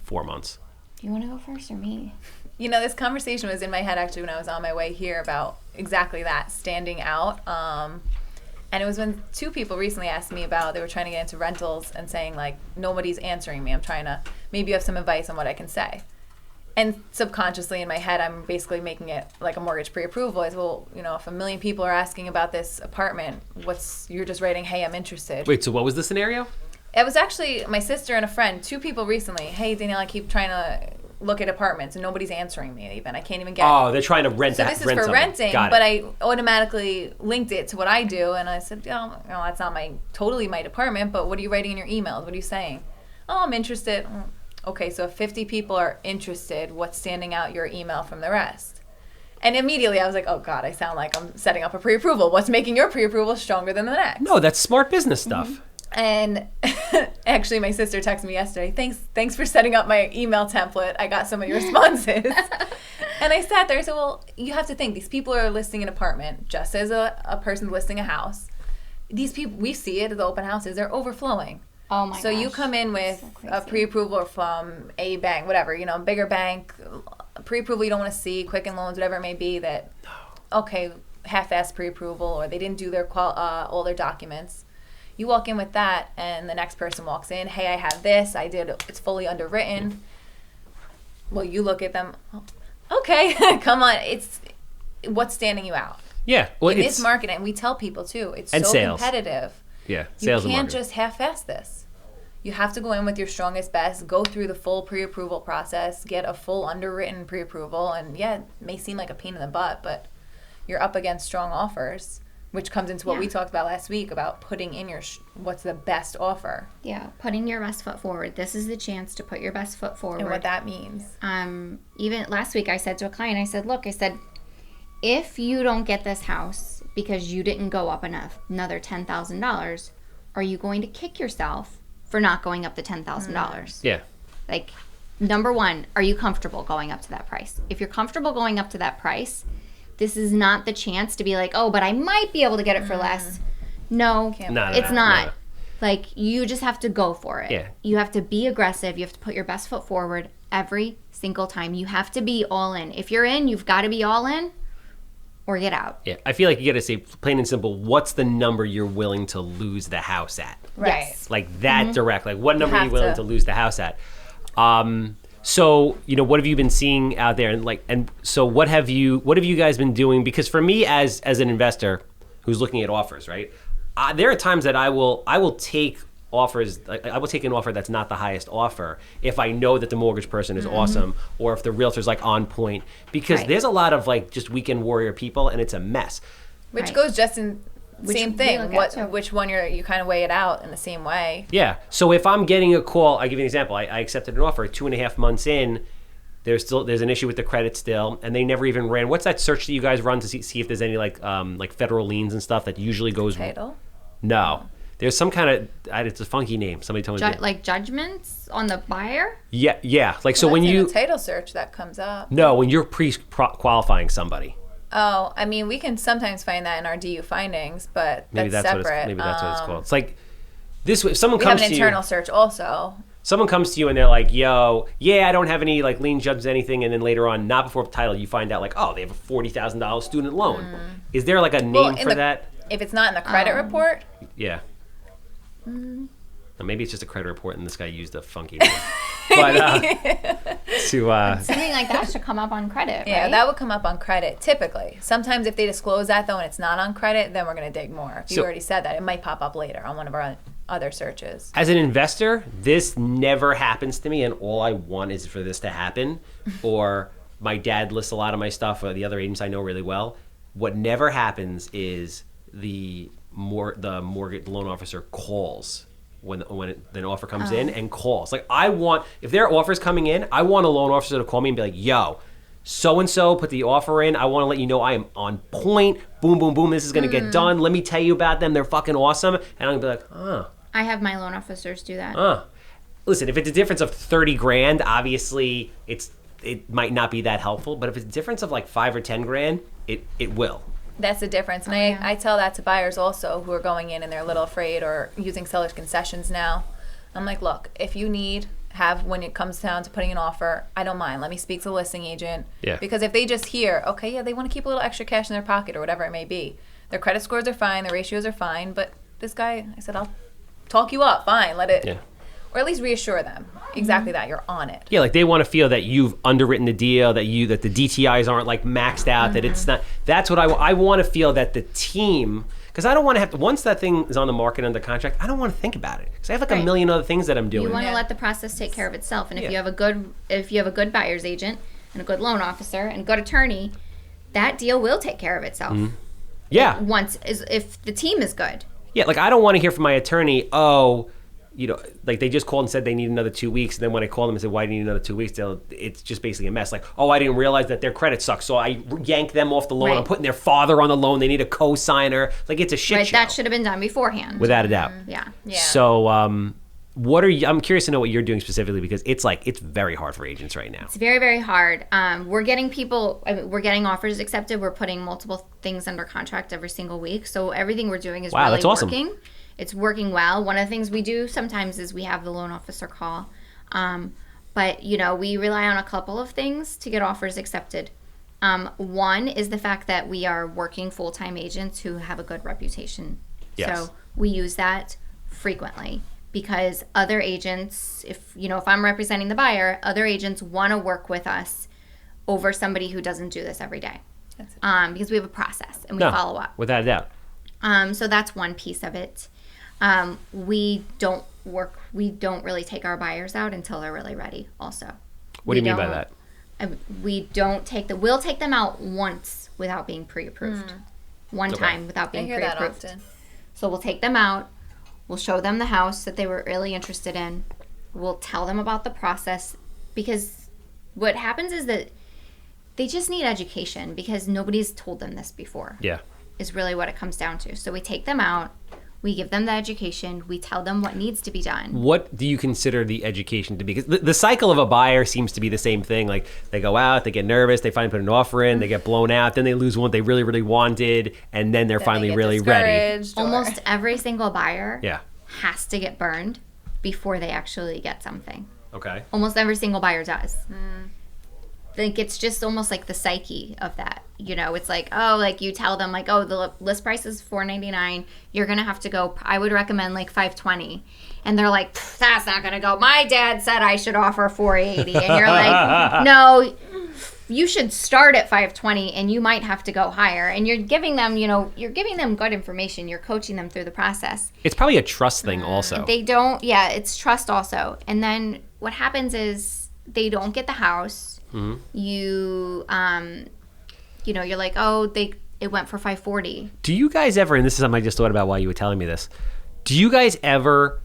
4 months? Do you want to go first or me? This conversation was in my head actually when I was on my way here about exactly that, standing out. And it was when 2 people recently asked me about, they were trying to get into rentals and saying like, nobody's answering me. I'm trying to, maybe you have some advice on what I can say. And subconsciously in my head, I'm basically making it like a mortgage pre-approval. Is, well, if 1 million people are asking about this apartment, you're just writing, hey, I'm interested. Wait, so what was the scenario? It was actually my sister and a friend, 2 people recently. Hey, Danielle, I keep trying to look at apartments and nobody's answering me even. I can't even get... Oh, they're trying to rent So that. this is rent for something. renting, Got it. but I automatically linked it to what I do, and I said, that's not totally my department, but what are you writing in your emails? What are you saying? Oh, I'm interested. Okay, so if 50 people are interested, what's standing out your email from the rest? And immediately I was like, oh God, I sound like I'm setting up a pre-approval. What's making your pre-approval stronger than the next? No, that's smart business stuff. And actually, my sister texted me yesterday, thanks for setting up my email template. I got some of your responses. And I sat there and said, well, you have to think, these people are listing an apartment just as a person listing a house. These people, we see it at the open houses, they're overflowing. Oh my So gosh. you come in with So a crazy. pre-approval from a bank, whatever, bigger bank, pre-approval you don't want to see, Quicken Loans, whatever it may be, that, okay, half-assed pre-approval, or they didn't do their all their documents. You walk in with that, and the next person walks in, hey, I have this, it's fully underwritten. Well, you look at them, okay, come on, what's standing you out? Yeah. Well, in this market, and we tell people too, it's and so sales. competitive. Yeah. You Sales and can't marketing. just half-ass this. You have to go in with your strongest best, go through the full pre-approval process, get a full underwritten pre-approval, and yeah, it may seem like a pain in the butt, but you're up against strong offers, which comes into what we talked about last week about putting in your what's the best offer. Yeah, putting your best foot forward. This is the chance to put your best foot forward. And what that means. Even last week I said to a client, I said, look, if you don't get this house because you didn't go up another $10,000, are you going to kick yourself for not going up the $10,000? Yeah. Like, number one, are you comfortable going up to that price? If you're comfortable going up to that price, this is not the chance to be like, oh, but I might be able to get it for less. No, it's not. No. Like, you just have to go for it. Yeah. You have to be aggressive. You have to put your best foot forward every single time. You have to be all in. If you're in, you've got to be all in or get out. Yeah. I feel like you got to say, plain and simple, what's the number you're willing to lose the house at? Right. Yes. Like that direct. Like, what number are you have willing to. to lose the house at? So, what have you been seeing out there? And so what have you guys been doing? Because for me as an investor who's looking at offers, right? There are times that I will take offers. I will take an offer that's not the highest offer if I know that the mortgage person is awesome, or if the realtor's like on point, because there's a lot of like just weekend warrior people and it's a mess. Which goes just in same we thing. look at too. Which one you kind of weigh it out in the same way. Yeah. So if I'm getting a call, I give you an example. I accepted an offer 2.5 months in. There's an issue with the credit still, and they never even ran. What's that search that you guys run to see if there's any like federal liens and stuff that usually goes? Title? No. There's some kind of it's a funky name. Somebody told me. Like judgments on the buyer? Yeah. Like so Well, when that's in you a title search that comes up. no when you're pre-qualifying somebody. Oh, I mean, we can sometimes find that in our DU findings, but Maybe that's that's separate. what it's called. It's like this. If someone We have comes an to internal you, search also. someone comes to you and they're like, "Yo, yeah, I don't have any like lien judgments, anything," and then later on, not before the title, you find out like, "Oh, they have a $40,000 student loan." Is there like a name for that? If it's not in the credit report, Yeah. Or maybe it's just a credit report and this guy used a funky name. But Something like that should come up on credit, yeah, right? that would come up on credit typically. Sometimes if they disclose that though and it's not on credit, then we're going to dig more. If you So- already said that, it might pop up later on one of our other searches. as an investor, this never happens to me, and all I want is for this to happen. Or my dad lists a lot of my stuff, or the other agents I know really well. What never happens is the mortgage loan officer calls when an offer comes in and calls. Like if there are offers coming in, I want a loan officer to call me and be like, "Yo, so-and-so put the offer in. I want to let you know I am on point. Boom, boom, boom. This is going to get done. Let me tell you about them. They're fucking awesome." And I'm going to be like, I have my loan officers do that. Listen, if it's a difference of $30,000, obviously it might not be that helpful. But if it's a difference of like $5,000 or $10,000, it will. That's the difference. And I tell that to buyers also who are going in and they're a little afraid or using seller's concessions now. I'm like, look, if you when it comes down to putting an offer, I don't mind. Let me speak to the listing agent. Yeah. Because if they just hear, okay, yeah, they want to keep a little extra cash in their pocket or whatever it may be. Their credit scores are fine, their ratios are fine, but this guy, I said, I'll talk you up, fine, let it, or at least reassure them exactly that you're on it. Yeah, like they want to feel that you've underwritten the deal, that the DTIs aren't like maxed out, that it's not. That's what I want to feel that the team, because I don't want to have to, once that thing is on the market under contract, I don't want to think about it because I have like a million other things that I'm doing. You want to let the process take care of itself, and if you have a good buyer's agent and a good loan officer and a good attorney, that deal will take care of itself. Yeah. If the team is good. Yeah, like I don't want to hear from my attorney, like they just called and said they need another 2 weeks. And then when I called them and said, why do you need another 2 weeks? It's just basically a mess. Like, I didn't realize that their credit sucks. So I yank them off the loan. Right. I'm putting their father on the loan. They need a co-signer. Like, it's a shit show. That should have been done beforehand. Without a doubt. Yeah. So I'm curious to know what you're doing specifically because it's very hard for agents right now. It's very, very hard. We're getting offers accepted. We're putting multiple things under contract every single week. So everything we're doing is really that's awesome. working. It's working well. One of the things we do sometimes is we have the loan officer call. But, we rely on a couple of things to get offers accepted. One is the fact that we are working full-time agents who have a good reputation. Yes. So we use that frequently because other agents, if I'm representing the buyer, other agents want to work with us over somebody who doesn't do this every day. because we have a process and we follow up. Without a doubt. So that's one piece of it. We don't really take our buyers out until they're really ready also. What do you mean by that? We'll take them out once without being pre-approved. One time without being pre-approved. I hear that often. So we'll take them out. We'll show them the house that they were really interested in. We'll tell them about the process, because what happens is that they just need education because nobody's told them this before. Yeah. Is really what it comes down to. So we take them out. We give them the education. We tell them what needs to be done. What do you consider the education to be? Because the cycle of a buyer seems to be the same thing. Like, they go out, they get nervous, they finally put an offer in, they get blown out, then they lose one they really, really wanted, and then they're finally really ready. Almost every single buyer Yeah. has to get burned before they actually get something. Okay. Almost every single buyer does. I think it's just almost like the psyche of that. You know, it's like, oh, like you tell them like, oh, the list price is $499. You're going to have to go, I would recommend like $520. And they're like, that's not going to go. My dad said I should offer $480. And you're like, no, you should start at $520 and you might have to go higher. And you're giving them, you're giving them good information. You're coaching them through the process. It's probably a trust thing also. It's trust also. And then what happens is they don't get the house. You, you're like, oh, it went for $540. Do you guys ever, and this is something I just thought about while you were telling me this, do you guys ever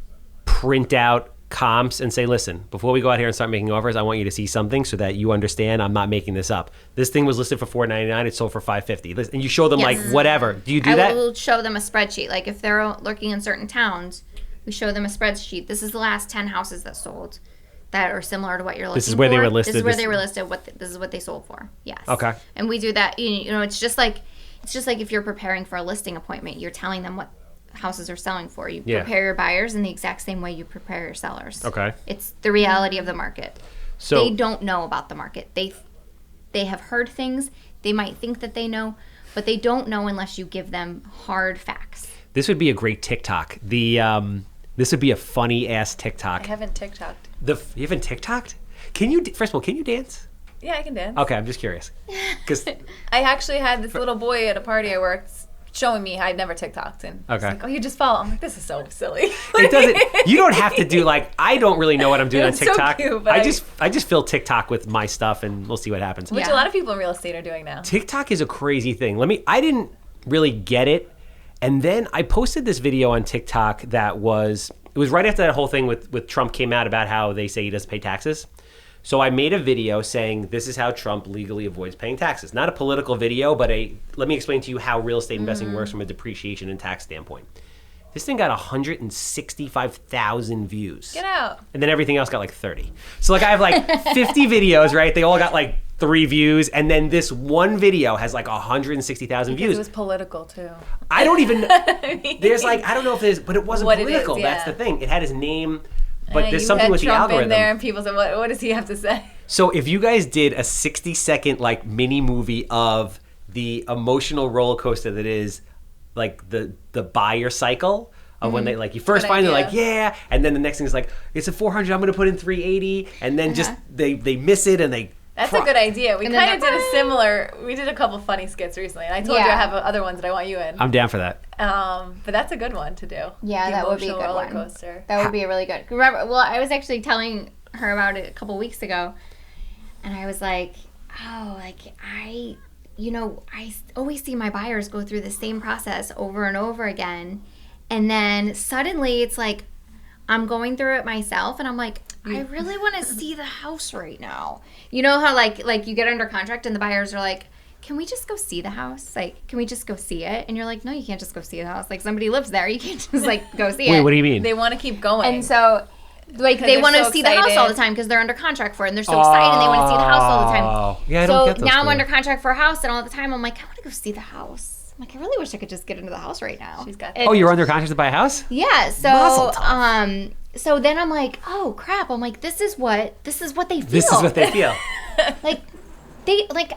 print out comps and say, listen, before we go out here and start making offers, I want you to see something so that you understand I'm not making this up. This thing was listed for $499, it sold for $550. And you show them like whatever. Do you do that? I will show them a spreadsheet. Like if they're lurking in certain towns, we show them a spreadsheet. This is the last 10 houses that sold that are similar to what you're looking for. This is where they were listed. This is where they were listed. This is what they sold for. Yes. Okay. And we do that. It's just like if you're preparing for a listing appointment, you're telling them what houses are selling for. You prepare your buyers in the exact same way you prepare your sellers. Okay. It's the reality of the market. So they don't know about the market. They have heard things. They might think that they know, but they don't know unless you give them hard facts. This would be a great TikTok. This would be a funny ass TikTok. I haven't TikToked. You haven't TikToked? Can you? First of all, can you dance? Yeah, I can dance. Okay, I'm just curious. Because I actually had this little boy at a party I worked showing me I'd never TikToked, and he's like, "Oh, you just follow." I'm like, "This is so silly." It doesn't. You don't have to do like. I don't really know what I'm doing on It's so TikTok. cute, but I just fill TikTok with my stuff, and we'll see what happens. Which a lot of people in real estate are doing now. TikTok is a crazy thing. I didn't really get it, and then I posted this video on TikTok that was. It was right after that whole thing with Trump came out about how they say he doesn't pay taxes. So I made a video saying this is how Trump legally avoids paying taxes. Not a political video, but let me explain to you how real estate investing works from a depreciation and tax standpoint. This thing got 165,000 views. Get out. And then everything else got like 30. So like I have like 50 videos, right? They all got like 3 views, and then this one video has like 160,000 views. It was political too. I don't even. There's like I don't know if there's, but it wasn't political. That's the thing. It had his name, but there's something with Trump the algorithm. In there, and people said, "What does he have to say?" So if you guys did a 60-second like mini movie of the emotional roller coaster that is like the buyer cycle. Of when they like you first find it like and then the next thing is like it's a 400, I'm gonna put in 380, and then just they miss it and they. That's a good idea. We kind of did a similar. We did a couple funny skits recently, and I told you I have other ones that I want you in. I'm down for that. But that's a good one to do. Yeah, that would be a good roller one. Coaster. That would be a really good. Remember, I was actually telling her about it a couple weeks ago, and I was like, oh, like I always see my buyers go through the same process over and over again, and then suddenly it's like I'm going through it myself, and I'm like, I really want to see the house right now. You know how like you get under contract and the buyers are like, can we just go see the house? Like, can we just go see it? And you're like, no, you can't just go see the house. Like, somebody lives there. You can't just like go see it. Wait, what do you mean? They want to keep going. And so like they want to see the house all the time because they're under contract for it and they're so excited and they want to see the house all the time. Yeah, I don't get those now I'm things. under contract for a house, and all the time I'm like, I want to go see the house. I'm like, I really wish I could just get into the house right now. She's got Oh, you're under contract to buy a house? Yeah. So Mazel tov. So then I'm like, oh crap. I'm like, this is what they feel. This is what they feel. Like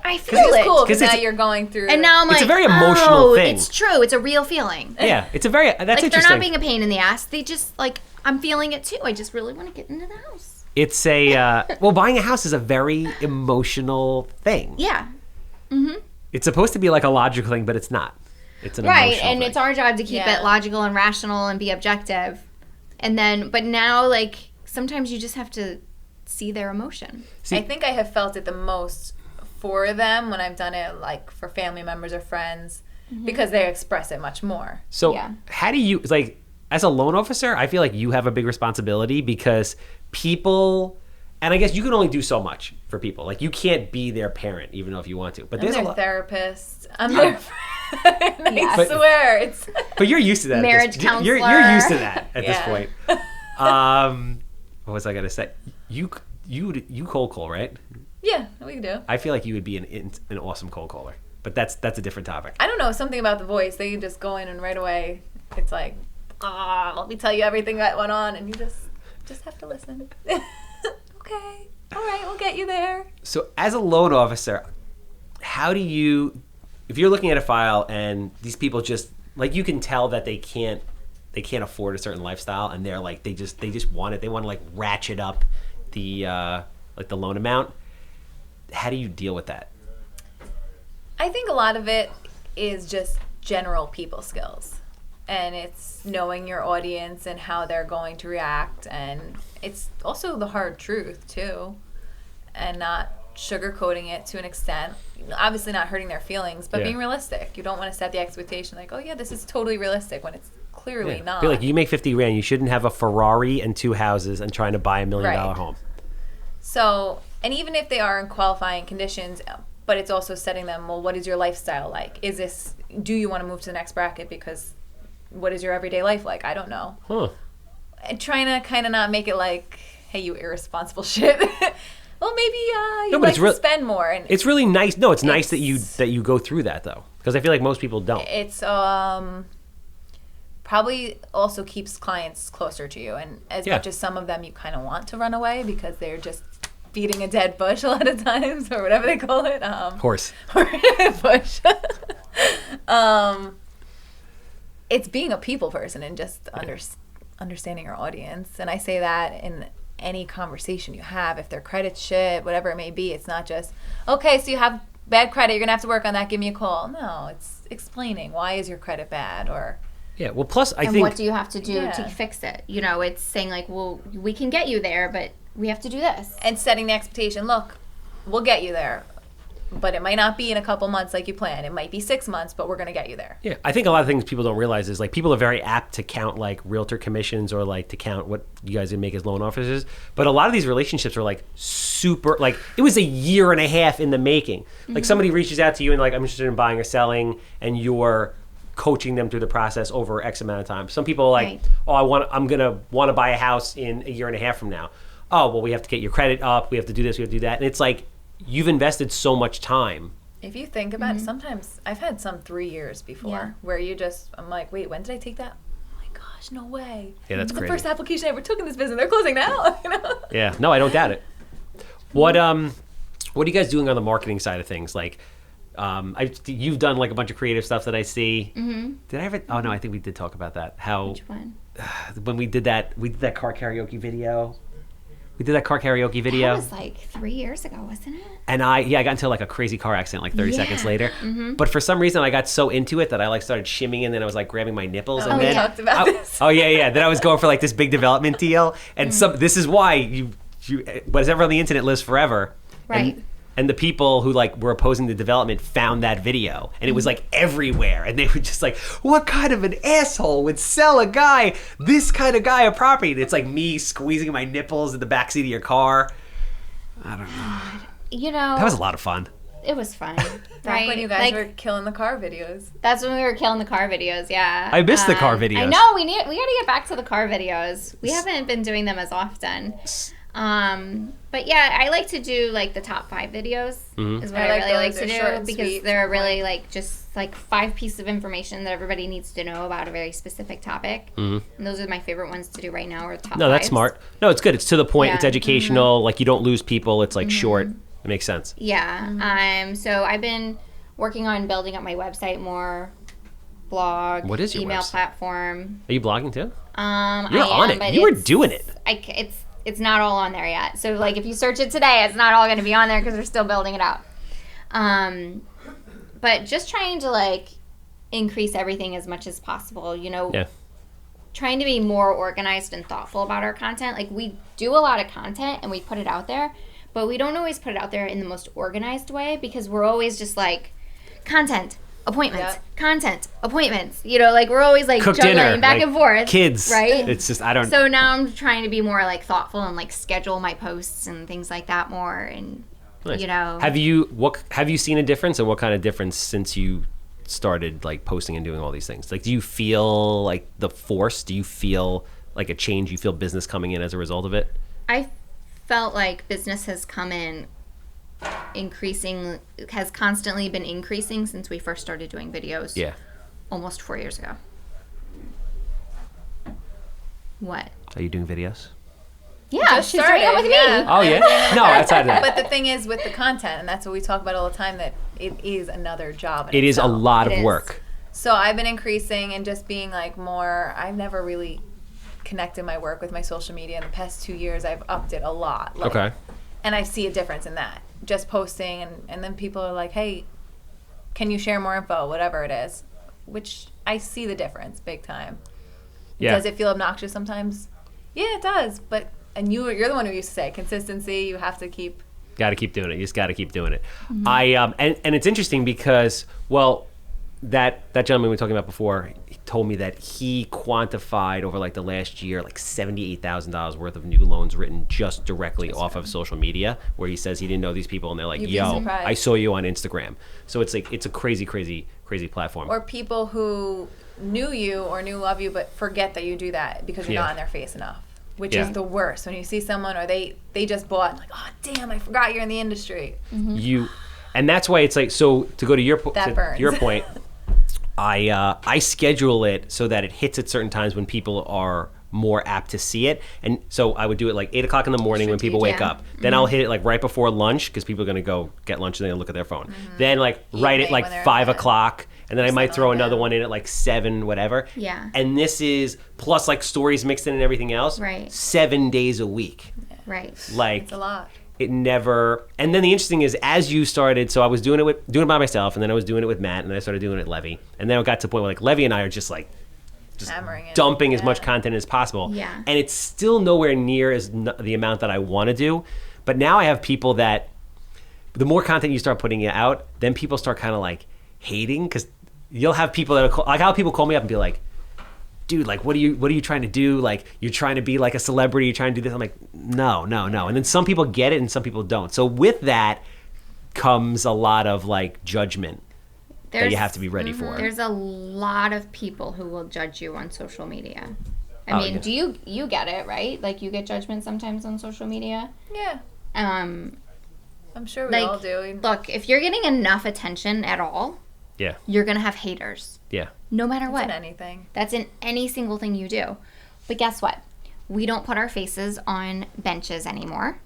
I feel It's it. cool because 'Cause now it's- you're going through. And now I'm like, It's a very emotional thing. It's true. It's a real feeling. Yeah, it's a very that's Like interesting. they're not being a pain in the ass. They just like I'm feeling it too. I just really want to get into the house. It's a well, buying a house is a very emotional thing. Yeah. It's supposed to be like a logical thing, but it's not. It's an Right, emotional and thing. it's our job to keep it logical and rational and be objective. And then, but now, like, sometimes you just have to see their emotion. I think I have felt it the most for them when I've done it, like, for family members or friends, because they express it much more. So how do you, like, as a loan officer, I feel like you have a big responsibility because people, and I guess you can only do so much for people. Like, you can't be their parent, even though if you want to. But I'm there's their a lot. therapist. I'm their friend. I swear. It's But you're used to that. Marriage You're counselor. used to that at this point. What was I gonna say? You cold call, right? Yeah, we can do. I feel like you would be an awesome cold caller, but that's a different topic. I don't know, something about the voice. They just go in and right away, it's like, let me tell you everything that went on, and you just have to listen. Okay, all right, we'll get you there. So as a loan officer, how do you, if you're looking at a file and these people just, like, you can tell that they can't afford a certain lifestyle, and they're like, they just want it. They want to, like, ratchet up the like the loan amount. How do you deal with that? I think a lot of it is just general people skills. And it's knowing your audience and how they're going to react. And it's also the hard truth, too. And not sugarcoating it to an extent. Obviously not hurting their feelings, but being realistic. You don't want to set the expectation like, oh, yeah, this is totally realistic when it's clearly not. I feel like you make 50 grand. You shouldn't have a Ferrari and 2 houses and trying to buy $1 million home. So, and even if they are in qualifying conditions, but it's also setting them, well, what is your lifestyle like? Do you want to move to the next bracket because what is your everyday life like? I don't know. Huh. And trying to kind of not make it like, hey, you irresponsible shit. Well, maybe you like to spend more. And it's really nice. No, it's nice that you go through that, though, because I feel like most people don't. It's probably also keeps clients closer to you. And as much as some of them you kind of want to run away because they're just beating a dead bush a lot of times, or whatever they call it. Horse. Bush. It's being a people person and just understanding your audience. And I say that in any conversation you have. If their credit's shit, whatever it may be, it's not just, okay, so you have bad credit, you're going to have to work on that, give me a call. No, it's explaining why is your credit bad, or... Yeah, well, plus I think... And what do you have to do to fix it? You know, it's saying like, well, we can get you there, but we have to do this. And setting the expectation, look, we'll get you there. But it might not be in a couple months like you plan. It might be 6 months, but we're going to get you there. Yeah, I think a lot of things people don't realize is, like, people are very apt to count, like, realtor commissions or, like, to count what you guys make as loan officers. But a lot of these relationships are, like, super, like, it was a year and a half in the making. Like, somebody reaches out to you and, like, I'm interested in buying or selling, and you're coaching them through the process over X amount of time. Some people are like, I'm going to want to buy a house in a year and a half from now. Oh, well, we have to get your credit up. We have to do this. We have to do that. And it's like, you've invested so much time. If you think about it, sometimes I've had some 3 years before where I'm like, wait, when did I take that? Oh my gosh, no way. Yeah, that's the crazy. first application I ever took in this business. They're closing now. You know? Yeah, no, I don't doubt it. What are you guys doing on the marketing side of things? Like, you've done like a bunch of creative stuff that I see. Mm-hmm. Did I ever? Oh no, I think we did talk about that. Which one? When we did that car karaoke video. We did that car karaoke video. That was like 3 years ago, wasn't it? And I got into like a crazy car accident like 30 seconds later. Mm-hmm. But for some reason I got so into it that I like started shimmying and then I was like grabbing my nipples. Oh, and then we talked about this. Oh yeah. Then I was going for like this big development deal. And this is why you whatever on the internet lives forever. Right. And the people who like were opposing the development found that video, and it was like everywhere. And they were just like, "What kind of an asshole would sell this kind of guy a property?" And it's like me squeezing my nipples in the backseat of your car. I don't know. You know, that was a lot of fun. It was fun. Back when you guys were killing the car videos. That's when we were killing the car videos. Yeah. I missed the car videos. I know we got to get back to the car videos. We haven't been doing them as often. But yeah, I like to do like the top 5 videes is what I really like to do because they're really like just like 5 pieces of information that everybody needs to know about a very specific topic. And those are my favorite ones to do right now. Are the top No, that's 5s. Smart. No, it's good. It's to the point. Yeah. It's educational. Like you don't lose people. It's like short. It makes sense. Yeah. So I've been working on building up my website more, blog, what is your email website? Platform. Are you blogging too? You're on it. You were doing it. It's not all on there yet. So, like, if you search it today, it's not all going to be on there because we're still building it out. but just trying to like increase everything as much as possible, you know. Yeah. Trying to be more organized and thoughtful about our content. Like, we do a lot of content and we put it out there, but we don't always put it out there in the most organized way because we're always just like content, appointments, content, appointments. You know, like we're always like Cook juggling dinner, back like, and forth. Kids. Right? It's just, I don't... So now I'm trying to be more like thoughtful and like schedule my posts and things like that more, and Nice. you know. Have you seen a difference, and what kind of difference since you started like posting and doing all these things? Like, do you feel like the force? Do you feel like a change? You feel business coming in as a result of it? I felt like business has come in increasing, has constantly been increasing since we first started doing videos. Yeah. Almost 4 years ago. What? Are you doing videos? Yeah, Just she's doing it with me. Oh yeah. No, outside of that. But the thing is with the content, and that's what we talk about all the time, that it is another job. It is a itself. lot It of is. work. So I've been increasing and just being like more, I've never really connected my work with my social media. In the past 2 years, I've upped it a lot. Like, Okay. And I see a difference in that. Just posting, and then people are like, hey, can you share more info, whatever it is. Which I see the difference big time. Yeah. Does it feel obnoxious sometimes? Yeah, it does. But, and you're the one who used to say consistency, you have to keep. Got to keep doing it. You just got to keep doing it. Mm-hmm. And it's interesting because, well, that gentleman we were talking about before, he told me that he quantified over like the last year like $78,000 worth of new loans written just directly off of social media, where he says he didn't know these people and they're like, You'd be yo, surprised. I saw you on Instagram. So it's like, it's a crazy platform. Or people who knew you or knew of you but forget that you do that because you're Yeah. not in their face enough, which Yeah. is the worst. When you see someone or they just bought, like, oh damn, I forgot you're in the industry. And that's why it's like, so to go to your That burns. your point, I schedule it so that it hits at certain times when people are more apt to see it. And so I would do it like 8 o'clock in the morning when people wake Strategic. up. Then I'll hit it like right before lunch because people are going to go get lunch and they're going to look at their phone. Then like right at Evening like when they're in 5 bed. o'clock. And then I might something throw like another that. one in at like 7, whatever. Yeah. And this is plus like stories mixed in and everything else. Right. 7 days a week. Right. Like It's a lot. it never. And then the interesting is, as you started, so I was doing it by myself, and then I was doing it with Matt, and then I started doing it with Levy, and then it got to the point where like Levy and I are just like Hammering it. dumping as Yeah. much content as possible. Yeah. And it's still nowhere near as the amount that I want to do. But now I have people that the more content you start putting out, then people start kind of like hating, because you'll have people that are like, how people call me up and be like, dude, like, what are you trying to do? Like, you're trying to be like a celebrity, you're trying to do this. I'm like, no. And then some people get it and some people don't. So with that comes a lot of like judgment that you have to be ready for. There's a lot of people who will judge you on social media. I Oh, mean, yeah. do you get it, right? Like, you get judgment sometimes on social media. Yeah, Um, I'm sure we like, all do. look, if you're getting enough attention at all, Yeah. you're gonna have haters, Yeah. no matter It's what. in anything. That's in any single thing you do. But guess what? We don't put our faces on benches anymore.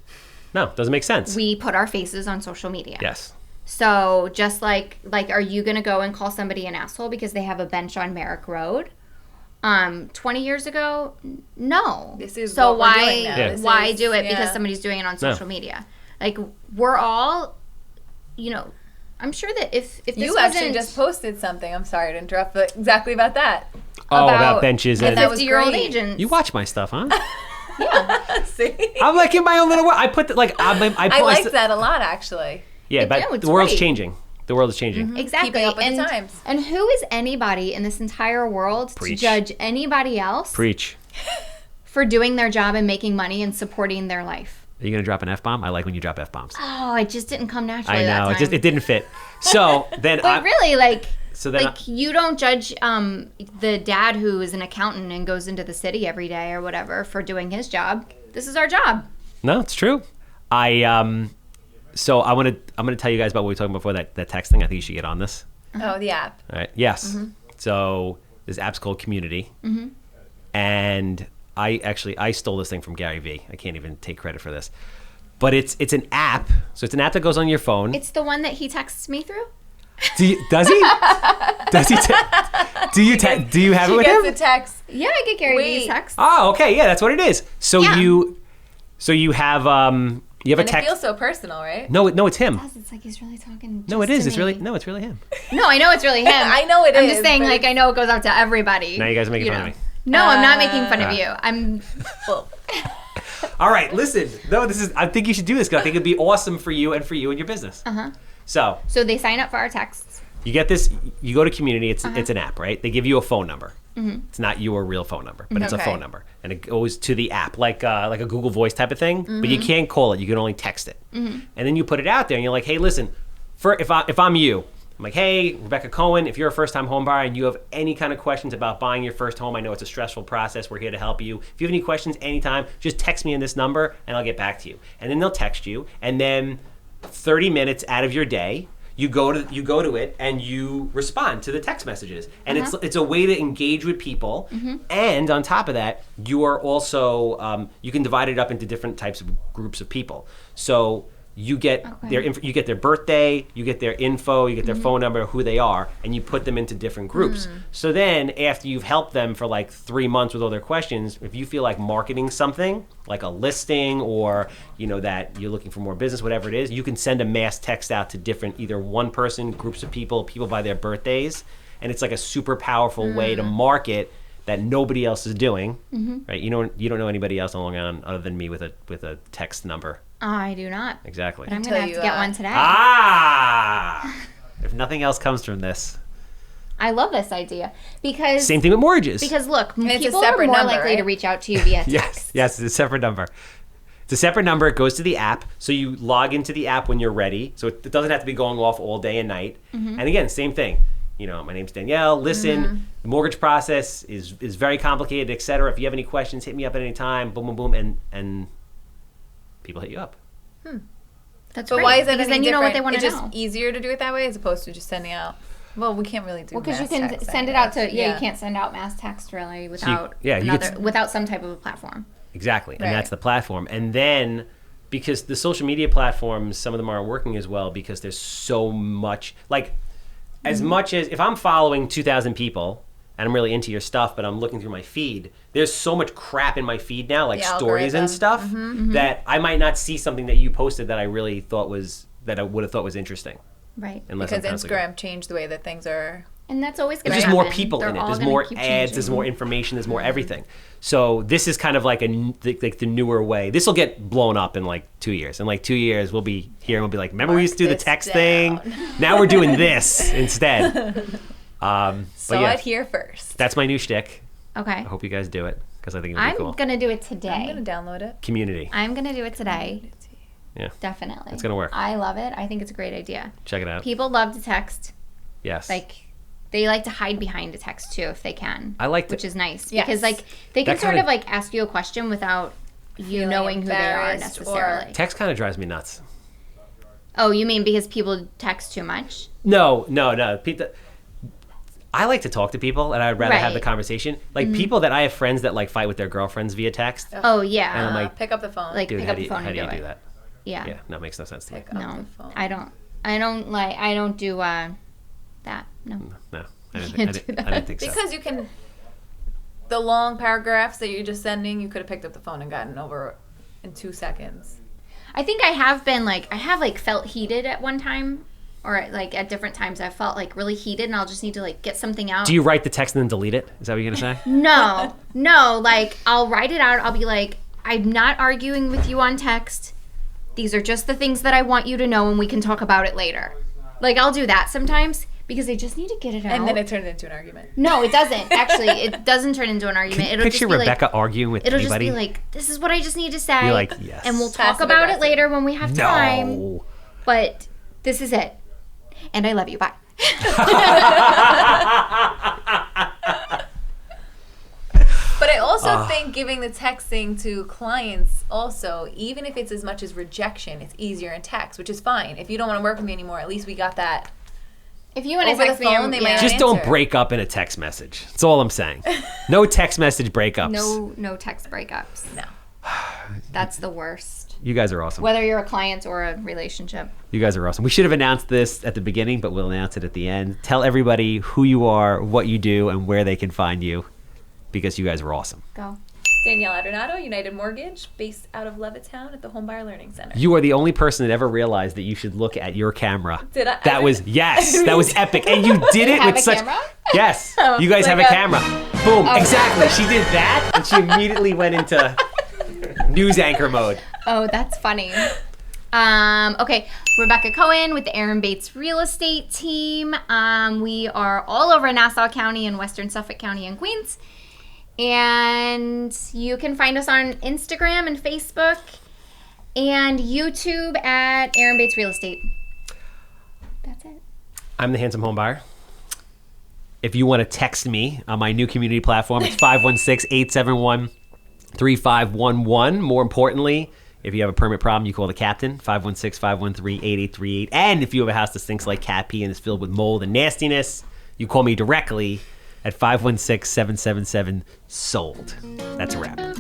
No, doesn't make sense. We put our faces on social media. Yes. So just like, are you gonna go and call somebody an asshole because they have a bench on Merrick Road? 20 years ago, no. This is so what we're why doing now. Yeah. This why is- do it yeah. because somebody's doing it on social media? Like, we're all, I'm sure that if this You wasn't actually just posted something. I'm sorry to interrupt, but exactly about that. Oh, about benches a and that was 50-year-old great. agent. you watch my stuff, huh? See, I'm like in my own little world. I put I I liked that a lot, actually. Yeah, I but do, it's the world's great. changing. The world is changing. Exactly. Keeping up with and, the times. And who is anybody in this entire world Preach. to judge anybody else Preach. for doing their job and making money and supporting their life? Are you gonna drop an F-bomb? I like when you drop F-bombs. Oh, it just didn't come naturally I that know. time. It didn't fit. So then But really, like, so then like you don't judge the dad who is an accountant and goes into the city every day or whatever for doing his job. This is our job. no, it's true. So I'm gonna tell you guys about what we were talking about before, that text thing. I think you should get on this. Oh, the app. All right. Yes. Mm-hmm. So this app's called Community, and I stole this thing from Gary Vee. I can't even take credit for this, but it's an app. So it's an app that goes on your phone. It's the one that he texts me through. Does he? Does he? Do you have it with Gets him? a text. Yeah, I get Gary Vee's Wait. texts. Oh, okay. Yeah, that's what it is. So Yeah. you have You have And a it text. feels so personal, right? No, it's him. It's like he's really talking. No, it just is. to It's me. really no, it's really him. No, I know it's really him. I know it I'm is, just saying, but like, I know it goes out to everybody. Now you guys are making fun of me. No, I'm not making fun of you. I'm. Well, All right, listen. No, this is. I think you should do this because I think it'd be awesome for you and your business. So they sign up for our texts. you get this. You go to Community. It's an app, right? They give you a phone number. It's not your real phone number, but it's a Okay. phone number, and it goes to the app like a Google Voice type of thing. But you can't call it; you can only text it. And then you put it out there, and you're like, "Hey, listen, if I'm you, I'm like, hey, Rebecca Cohen, if you're a first-time home buyer and you have any kind of questions about buying your first home, I know it's a stressful process. We're here to help you. If you have any questions anytime, just text me in this number, and I'll get back to you." And then they'll text you, and then 30 minutes out of your day, you go to it and you respond to the text messages, and it's a way to engage with people. And on top of that, you are also you can divide it up into different types of groups of people. So you get you get their birthday, you get their info, you get their phone number, who they are, and you put them into different groups. So then after you've helped them for like 3 months with all their questions, if you feel like marketing something like a listing, or that you're looking for more business, whatever it is, you can send a mass text out to different, either one person, groups of people by their birthdays, and it's like a super powerful way to market that nobody else is doing. Right? You don't know anybody else on Long Island other than me with a text number. I do not. Exactly. But I'm going to have to get one today. If nothing else comes from this. I love this idea because Same thing with mortgages. because look, it's a people are separate more number, likely to right? reach out to you via text. Yes, it's a separate number. It's a separate number. It goes to the app. So you log into the app when you're ready. So it doesn't have to be going off all day and night. And again, same thing. My name's Danielle. Listen, the mortgage process is very complicated, etc. If you have any questions, hit me up at any time. Boom, boom, boom. And people hit you up. That's but great. why is that because any then you know what they different? want to It's know. just easier to do it that way as opposed to just sending out. Well, we can't really do. Well, because you mass can text, send I it out guess. to you can't send out mass text really without you could without some type of a platform. Exactly. And Right. that's the platform. And then because the social media platforms, some of them aren't working as well because there's so much, like as much as if I'm following 2,000 people and I'm really into your stuff, but I'm looking through my feed, there's so much crap in my feed now, like The stories and algorithm. stuff, that I might not see something that you posted that I really thought that I would have thought was interesting. Right. Unless I'm Because constantly- Instagram changed the way that things are. And that's always going There's to just happen. more people They're in it. all There's gonna more keep ads. changing. There's more information. There's more everything. So this is kind of like the newer way. This will get blown up in like 2 years. In like 2 years, we'll be here and we'll be like, remember we used to do the this text down. thing? Now we're doing this instead. But Saw yeah, it here first. that's my new shtick. Okay. I hope you guys do it because I think it'll be I'm cool. going to do it today. I'm gonna download it. Community. I'm going to do it today. Yeah. Definitely. It's gonna work. I love it. I think it's a great idea. Check it out. People love to text. Yes. Like, they like to hide behind a text too if they can. I like to- which is nice Yes. because like they can That sort kinda- of like ask you a question without you Feeling knowing who they are embarrassed necessarily. Text kind of drives me nuts. Oh, you mean because people text too much? No. I like to talk to people, and I'd rather have the Right. conversation. Like people that I have friends that like fight with their girlfriends via text. Oh yeah. And I'm like, Pick up the phone. Like dude, pick how up do the you, phone how and do you do do it. that? Yeah. Yeah, no, it makes no sense to me. Pick up No, the phone. I don't do that. No. No, I didn't, Can't I do didn't, that. I didn't think so. Because you can. The long paragraphs that you're just sending, you could have picked up the phone and gotten over in 2 seconds. I think I have felt heated at one time, or like at different times I felt like really heated, and I'll just need to like get something out. Do you write the text and then delete it? Is that what you're gonna say? No, like I'll write it out. I'll be like, I'm not arguing with you on text. These are just the things that I want you to know, and we can talk about it later. Like I'll do that sometimes because I just need to get it out. And then it turned into an argument. No, it doesn't. Actually, it doesn't turn into an argument. It'll Picture just be Rebecca like, arguing with it'll anybody. just be like, this is what I just need to say. You're like, yes. And we'll talk Passive about it aggressive. later when we have time. No. But this is it. And I love you. Bye. But I also think giving the texting to clients also, even if it's as much as rejection, it's easier in text, which is fine. If you don't want to work with me anymore, at least we got that. If you want to Over the text me, phone, they might Just answer. don't break up in a text message. That's all I'm saying. No text message breakups. no text breakups. No. That's the worst. You guys are awesome. Whether you're a client or a relationship. You guys are awesome. We should have announced this at the beginning, but we'll announce it at the end. Tell everybody who you are, what you do, and where they can find you, because you guys are awesome. Go. Danielle Adornato, United Mortgage, based out of Levittown at the Homebuyer Learning Center. You are the only person that ever realized that you should look at your camera. Did I? That was epic. And you did it have with a such. camera? Yes. Oh, You guys like have a camera. Boom. Exactly. She did that and she immediately went into news anchor mode. Oh, that's funny. Okay, Rebecca Cohen with the Aaron Bates Real Estate Team. We are all over Nassau County and Western Suffolk County and Queens. And you can find us on Instagram and Facebook and YouTube at Aaron Bates Real Estate. That's it. I'm the Handsome Homebuyer. If you want to text me on my new community platform, it's 516-871-3511. More importantly, if you have a permit problem, you call the captain, 516-513-8838. And if you have a house that stinks like cat pee and is filled with mold and nastiness, you call me directly at 516-777-SOLD. That's a wrap.